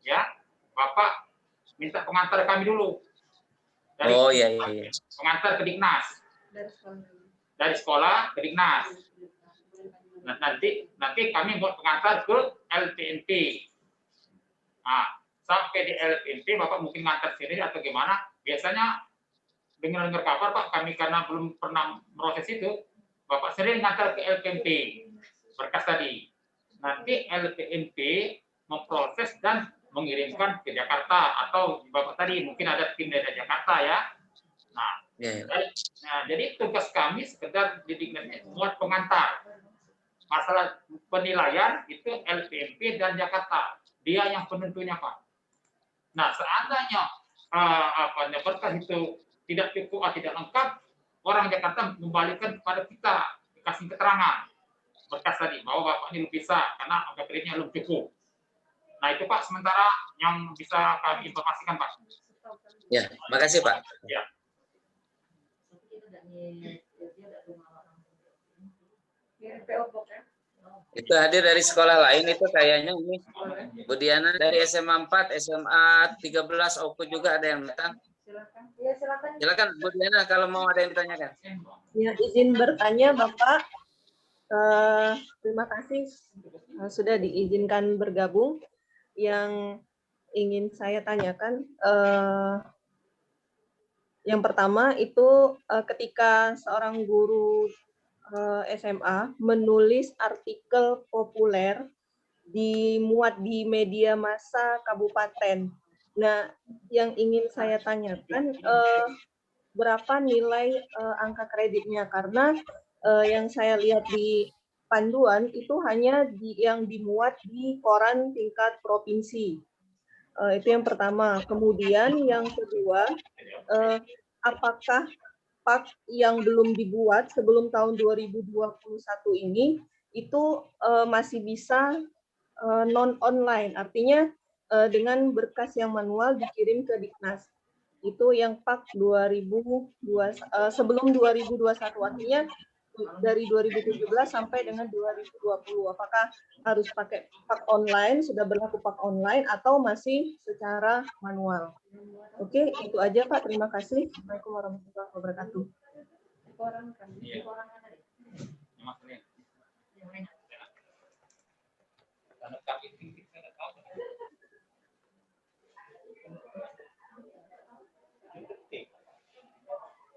ya, Bapak minta pengantar kami dulu. Dari pengantar ke Dignas. Dari sekolah ke Dignas. Nah, nanti kami buat pengantar ke LPNP. Nah, sampai di LPNP Bapak mungkin ngantar sendiri atau gimana? Biasanya dengar kabar Pak, kami karena belum pernah proses itu, Bapak sering ngantar ke LPNP berkas tadi. Nanti LPNP memproses dan mengirimkan ke Jakarta atau Bapak tadi mungkin ada tim dari Jakarta ya. Nah, jadi tugas kami sekedar di Dignas buat pengantar. Masalah penilaian itu LPNP dan Jakarta, dia yang penentunya Pak. Nah, seandainya berkas itu tidak cukup atau tidak lengkap, orang Jakarta membalikan kepada kita, dikasih keterangan berkas tadi bahwa Bapak ini belum bisa karena kreditnya belum cukup. Nah, itu Pak sementara yang bisa kami informasikan Pak. Ya, makasih Pak. Ya. Itu hadir dari sekolah lain itu kayaknya ini Bu Diana dari SMA 4, SMA 13, Oku juga ada yang datang. Silakan Bu Diana kalau mau ada yang ditanyakan. Ya, izin bertanya Bapak. Terima kasih sudah diizinkan bergabung. Yang ingin saya tanyakan, yang pertama itu ketika seorang guru SMA menulis artikel populer dimuat di media massa kabupaten. Nah, yang ingin saya tanyakan berapa nilai angka kreditnya, karena yang saya lihat di panduan itu hanya yang dimuat di koran tingkat provinsi. Itu yang pertama. Kemudian yang kedua, apakah PAK yang belum dibuat sebelum tahun 2021 ini itu masih bisa non-online, artinya dengan berkas yang manual dikirim ke Dignas. Itu yang PAK 2020 sebelum 2021, artinya dari 2017 sampai dengan 2020. Apakah harus pakai PAK online, sudah berlaku PAK online, atau masih secara manual? Oke, itu aja Pak. Terima kasih. Assalamualaikum warahmatullahi wabarakatuh.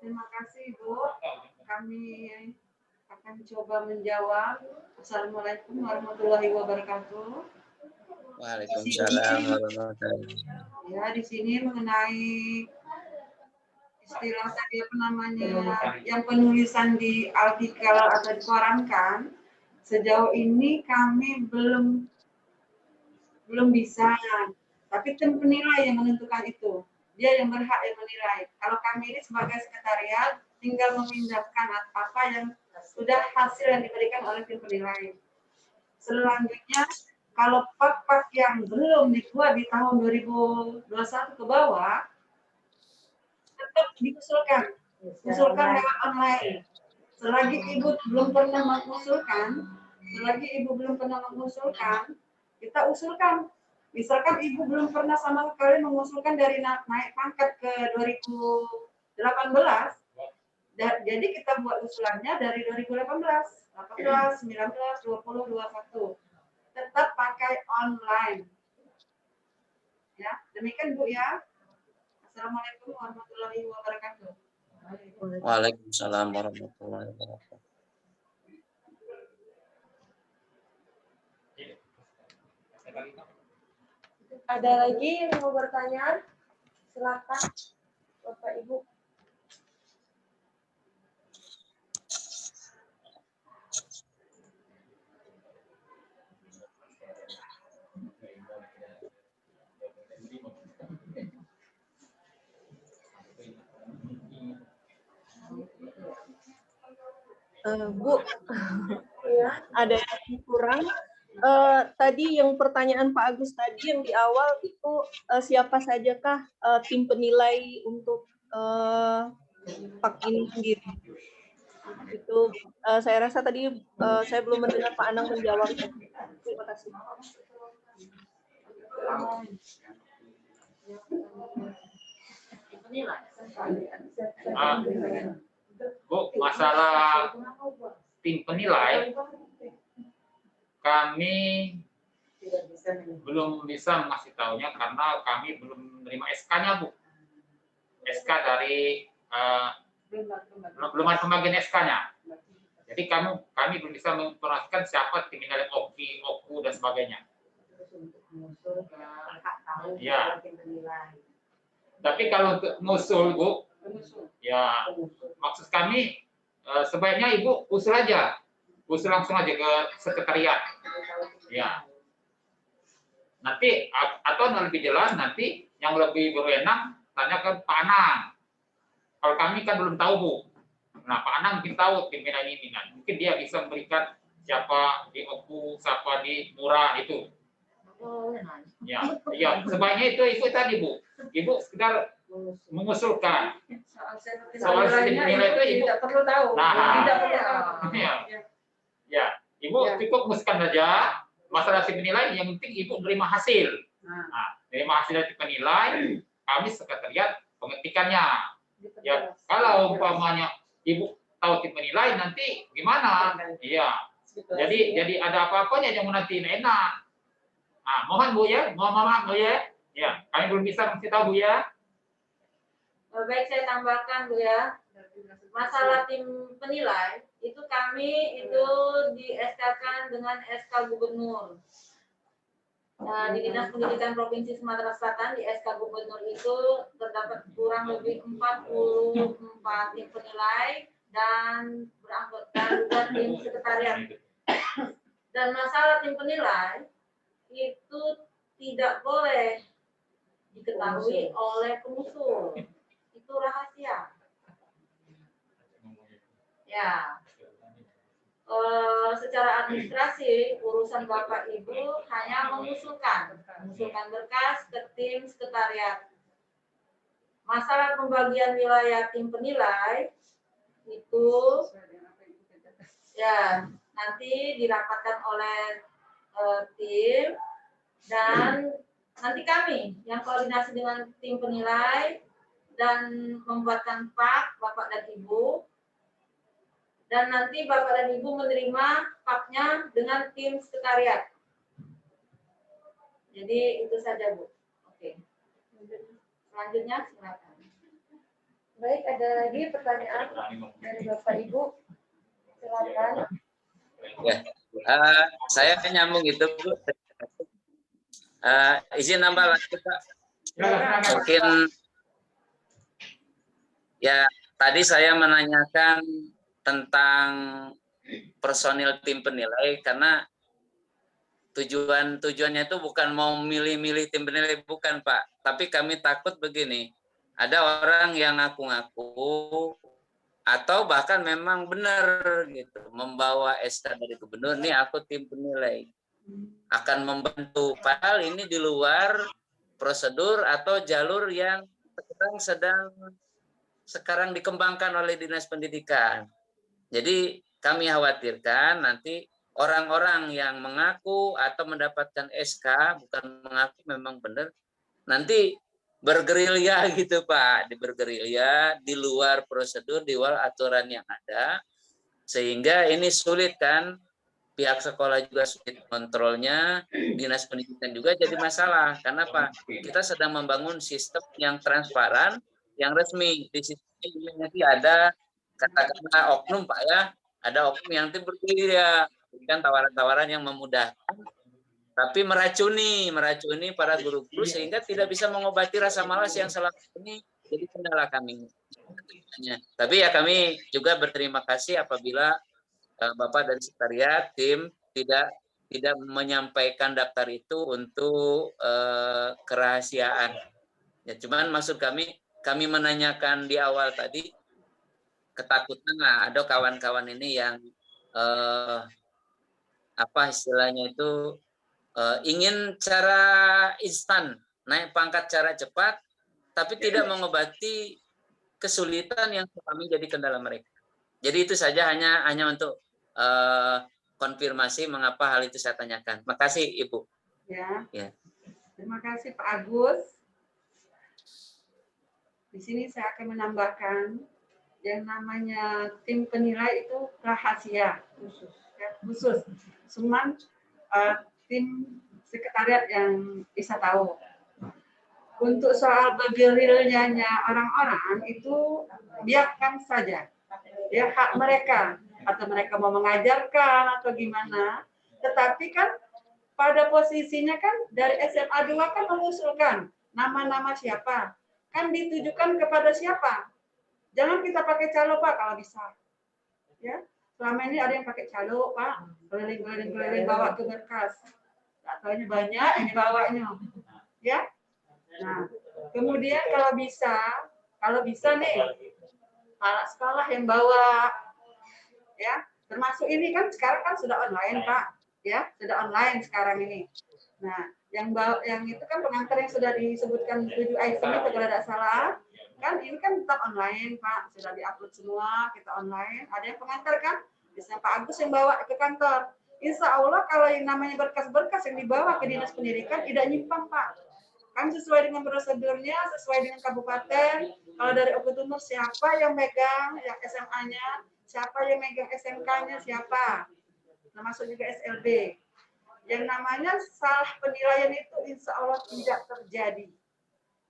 Terima kasih Bu. Kami akan coba menjawab. Assalamualaikum warahmatullahi wabarakatuh. Waalaikumsalam warahmatullahi wabarakatuh. Ya, di sini mengenai istilah tadi apa namanya yang penulisan di artikel atau dikorankan, sejauh ini kami belum bisa. Tapi tim penilai yang menentukan itu. Dia yang berhak yang menilai. Kalau kami ini sebagai sekretariat tinggal memindahkan apa yang sudah hasil yang diberikan oleh tim penilai. Selanjutnya, kalau pak-pak yang belum dibuat di tahun 2021 ke bawah, tetap diusulkan lewat online. selagi ibu belum pernah mengusulkan, kita usulkan. Misalkan ibu belum pernah sama sekali mengusulkan dari naik pangkat ke 2018, jadi kita buat usulannya dari 2018, 18, 19, 20, 21. Tetap pakai online. Ya, demikian Bu ya. Assalamualaikum warahmatullahi wabarakatuh. Waalaikumsalam warahmatullahi wabarakatuh. Ada lagi yang mau bertanya? Silakan, Bapak Ibu. Bu, ada yang kurang. Tadi yang pertanyaan Pak Agus tadi yang di awal itu siapa sajakah tim penilai untuk PAK ini sendiri? Itu saya rasa tadi saya belum mendengar Pak Anang menjawab. Terima kasih. Bu, masalah tim penilai, kami belum bisa mengasih tahunya karena kami belum menerima SK-nya, Bu. SK dari belum ada pembagian SK-nya. Jadi kami belum bisa menginformasikan siapa tim penilai OKI, OKU dan sebagainya. Ya. Tapi kalau untuk ngusul, Bu, ya maksud kami sebaiknya Ibu usul langsung aja ke sekretariat. Ya. Nanti atau lebih jelas nanti yang lebih berwenang tanya ke Pak Anang. Kalau kami kan belum tahu, Bu. Nah, Pak Anang mungkin tahu pimpinan ini kan. Mungkin dia bisa memberikan siapa di OKU, siapa di Murah itu. Ya, sebaiknya itu tadi, Bu. Ibu sekedar mengusulkan. Soal sistem penilai itu Ibu tidak perlu tahu. Nah, Tidak perlu tahu. Ya, Ibu cukup memutuskan saja masalah sistem penilai. Yang penting Ibu menerima hasil. Nah, menerima hasil dari penilai, kami sekretariat pengetikannya. Ya, kalau umpamanya Ibu tahu tim penilai nanti gimana? Iya. Jadi ada apa-apanya yang nanti enak. Nah, mohon Bu ya, mohon maaf Bu ya. Ya, kami belum bisa kasih tahu Bu ya. Baik, saya tambahkan Bu ya. Masalah tim penilai itu kami itu di SK-kan dengan SK Gubernur. Nah, di Dinas Pendidikan Provinsi Sumatera Selatan di SK Gubernur itu terdapat kurang lebih 44 tim penilai dan beranggotakan juga tim sekretariat. Dan masalah tim penilai itu tidak boleh diketahui oleh pengusul. Itu rahasia. Ya. Secara administrasi urusan Bapak Ibu hanya mengusulkan berkas ke tim sekretariat. Masalah pembagian wilayah tim penilai itu ya nanti dirapatkan oleh tim dan nanti kami yang koordinasi dengan tim penilai dan membuatkan PAK Bapak dan Ibu. Dan nanti Bapak dan Ibu menerima PAK-nya dengan tim sekretariat. Jadi itu saja, Bu. Oke. Selanjutnya silakan. Baik, ada lagi pertanyaan dari Bapak Ibu. Silakan. Ya, saya nyambung itu, Bu. Izin nambah lagi, Pak. Mungkin ya tadi saya menanyakan tentang personil tim penilai karena tujuannya itu bukan mau milih-milih tim penilai, bukan Pak. Tapi kami takut begini, ada orang yang ngaku-ngaku atau bahkan memang benar gitu membawa SK dari gubernur, nih aku tim penilai akan membantu, padahal ini di luar prosedur atau jalur yang sekarang dikembangkan oleh Dinas Pendidikan. Jadi kami khawatirkan nanti orang-orang yang mengaku atau mendapatkan SK, bukan mengaku memang benar, nanti bergerilya gitu Pak, bergerilya di luar prosedur, di luar aturan yang ada, sehingga ini sulit kan, pihak sekolah juga sulit kontrolnya, dinas pendidikan juga jadi masalah. Karena Pak, kita sedang membangun sistem yang transparan, yang resmi. Di sistem ini nanti ada katakanlah oknum Pak ya, ada oknum yang nanti bergerilya, kan tawaran-tawaran yang memudahkan, tapi meracuni para guru-guru sehingga tidak bisa mengobati rasa malas yang selama ini jadi kendala kami. Tapi ya kami juga berterima kasih apabila Bapak dari sekretariat tim tidak menyampaikan daftar itu untuk kerahasiaan. Ya, cuman maksud kami menanyakan di awal tadi ketakutan ada kawan-kawan ini yang apa istilahnya itu ingin cara instan, naik pangkat cara cepat, tapi tidak mengobati kesulitan yang kami jadi kendala mereka. Jadi itu saja hanya untuk konfirmasi mengapa hal itu saya tanyakan. Makasih Ibu. Ya. Terima kasih Pak Agus. Di sini saya akan menambahkan yang namanya tim penilai itu rahasia khusus. Cuman tim sekretariat yang bisa tahu. Untuk soal bergerilnya orang-orang itu biarkan saja. Ya hak mereka, atau mereka mau mengajarkan atau gimana, tetapi kan pada posisinya kan dari SMA 2 kan mengusulkan nama-nama siapa, kan ditujukan kepada siapa. Jangan kita pakai calo Pak kalau bisa. Ya, selama ini ada yang pakai calo Pak, keliling bawa ke berkas, katanya banyak yang dibawanya, ya. Nah, kemudian kalau bisa nih kepala sekolah yang bawa, ya, termasuk ini kan sekarang kan sudah online Pak, ya, sudah online sekarang ini. Nah, yang itu kan pengantar yang sudah disebutkan 7 item itu kalau tidak salah, kan ini kan tetap online Pak, sudah diupload semua, kita online. Ada yang pengantar kan, bisa Pak Agus yang bawa ke kantor. Insya Allah kalau yang namanya berkas-berkas yang dibawa ke dinas pendidikan tidak nyimpang Pak. Kami sesuai dengan prosedurnya, sesuai dengan kabupaten. Kalau dari Okutumur siapa yang megang yang SMA-nya, siapa yang megang SMK-nya, siapa. Termasuk juga SLB. Yang namanya salah penilaian itu insya Allah tidak terjadi.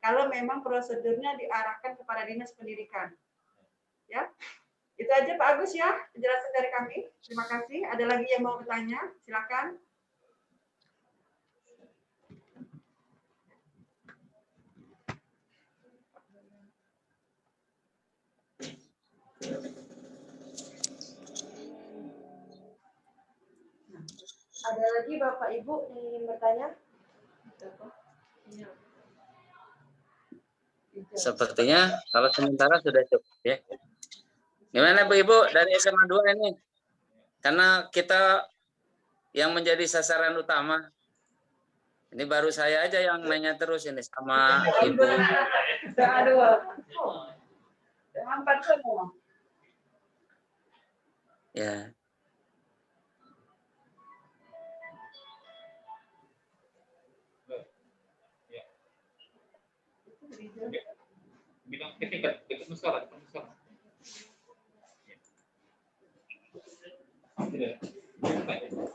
Kalau memang prosedurnya diarahkan kepada dinas pendidikan. Ya, itu aja Pak Agus ya, penjelasan dari kami. Terima kasih. Ada lagi yang mau bertanya? Silakan. Ada lagi Bapak Ibu yang ingin bertanya? Sepertinya kalau sementara sudah cukup ya. Gimana Bu Ibu dari SMA 2 ini? Karena kita yang menjadi sasaran utama. Ini baru saya aja yang nanya terus ini sama Ibu. Ya. Bidang etiket musola.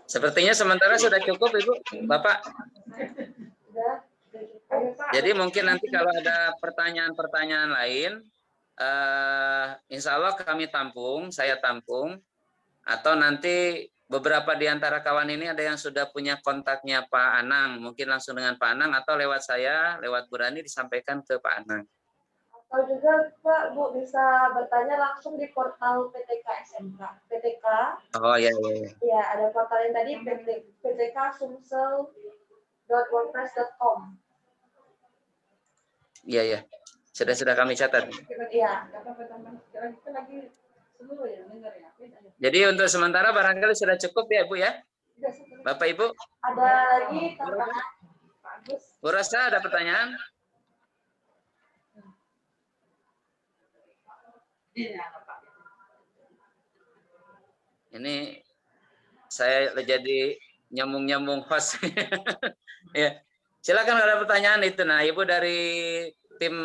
Sepertinya sementara sudah cukup Ibu, Bapak. Jadi mungkin nanti kalau ada pertanyaan-pertanyaan lain, insya Allah kami tampung, saya tampung, atau nanti beberapa di antara kawan ini ada yang sudah punya kontaknya Pak Anang, mungkin langsung dengan Pak Anang atau lewat saya, lewat Bu Rani disampaikan ke Pak Anang. Atau juga Pak, Bu bisa bertanya langsung di portal PTK SMK. PTK. Oh iya, iya. Ya, ada portal yang tadi ptksumsel.wordpress.com. Iya, iya. Sudah kami catat. Iya. Jadi untuk sementara barangkali sudah cukup ya Bu ya? Bapak Ibu? Ada lagi tambahan? Pak Agus. Bu Rosa ada pertanyaan? Ini saya jadi nyambung-nyambung host. Ya, silakan kalau ada pertanyaan itu. Nah, Ibu dari tim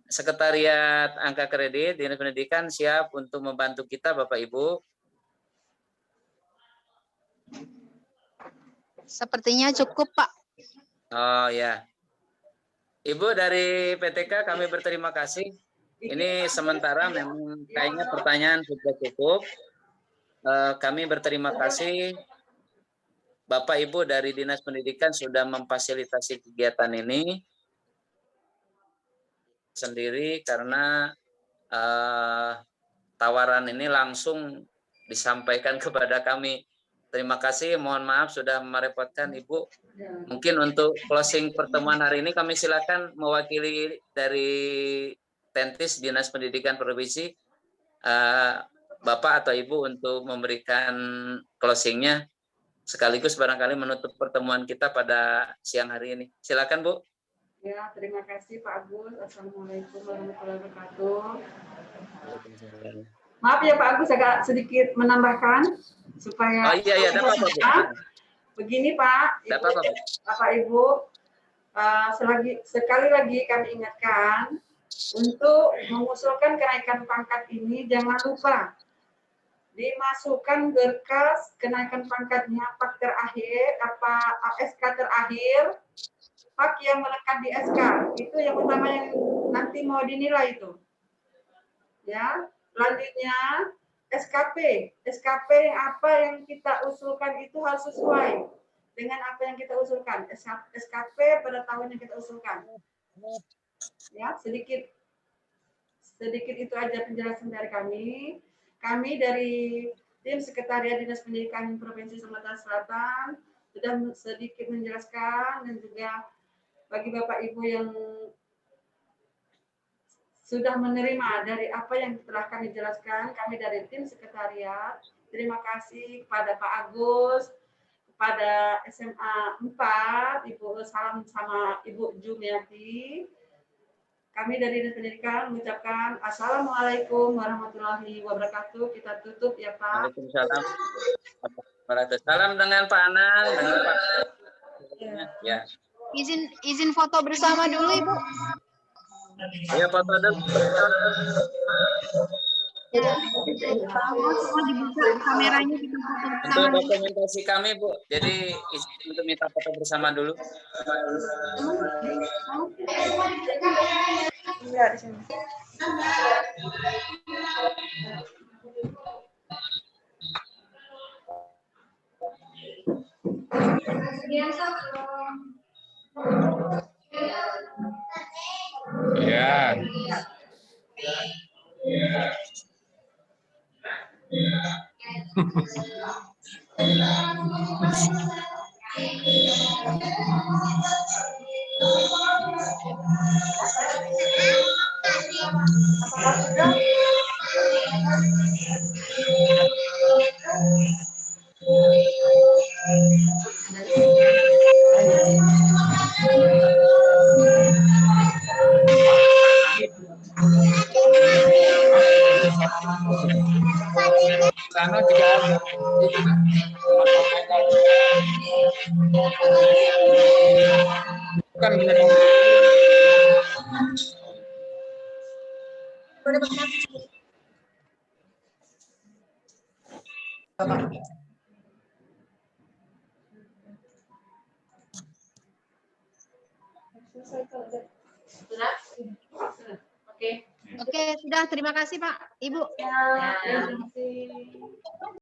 Sekretariat Angka Kredit Dinas Pendidikan siap untuk membantu kita, Bapak Ibu. Sepertinya cukup, Pak. Oh ya. Ibu dari PTK kami berterima kasih. Ini sementara memang kayaknya pertanyaan sudah cukup. Kami berterima kasih Bapak Ibu dari Dinas Pendidikan sudah memfasilitasi kegiatan ini sendiri karena tawaran ini langsung disampaikan kepada kami. Terima kasih, mohon maaf sudah merepotkan Ibu. Mungkin untuk closing pertemuan hari ini kami silakan mewakili dari Tentis Dinas Pendidikan Provinsi Bapak atau Ibu untuk memberikan closingnya sekaligus barangkali menutup pertemuan kita pada siang hari ini. Silakan Bu. Ya, terima kasih Pak Agus. Assalamualaikum warahmatullahi wabarakatuh. Maaf ya Pak Agus, agak sedikit menambahkan supaya. Oh iya, dapat Bu. Begini Pak, Ibu, Bapak Ibu, sekali lagi kami ingatkan untuk mengusulkan kenaikan pangkat ini jangan lupa dimasukkan berkas kenaikan pangkatnya pak terakhir SK terakhir pak yang melekat di SK itu yang utama yang nanti mau dinilai itu ya. Selanjutnya SKP apa yang kita usulkan itu harus sesuai dengan apa yang kita usulkan. SKP pada tahun yang kita usulkan ya. Sedikit itu aja penjelasan dari kami. Kami dari tim Sekretariat Dinas Pendidikan Provinsi Sumatera Selatan sudah sedikit menjelaskan, dan juga bagi Bapak Ibu yang sudah menerima dari apa yang telah kami jelaskan, kami dari tim Sekretariat, terima kasih kepada Pak Agus, kepada SMA 4, Ibu Salam sama Ibu Jumiati. Kami dari Dinas Pendidikan mengucapkan Assalamualaikum warahmatullahi wabarakatuh. Kita tutup ya Pak. Waalaikumsalam. Salam dengan Pak Anang, dengan Pak. Ya. Izin foto bersama dulu Ibu. Ya, foto dulu. Ya. Semua dibuka kameranya, kita foto bersama. Untuk dokumentasi kami Bu, jadi izin untuk minta foto bersama dulu. Enggak di sini. Ya. Sana juga ada. Bukan Oke, sudah. Terima kasih Pak, Ibu. Ya, terima kasih.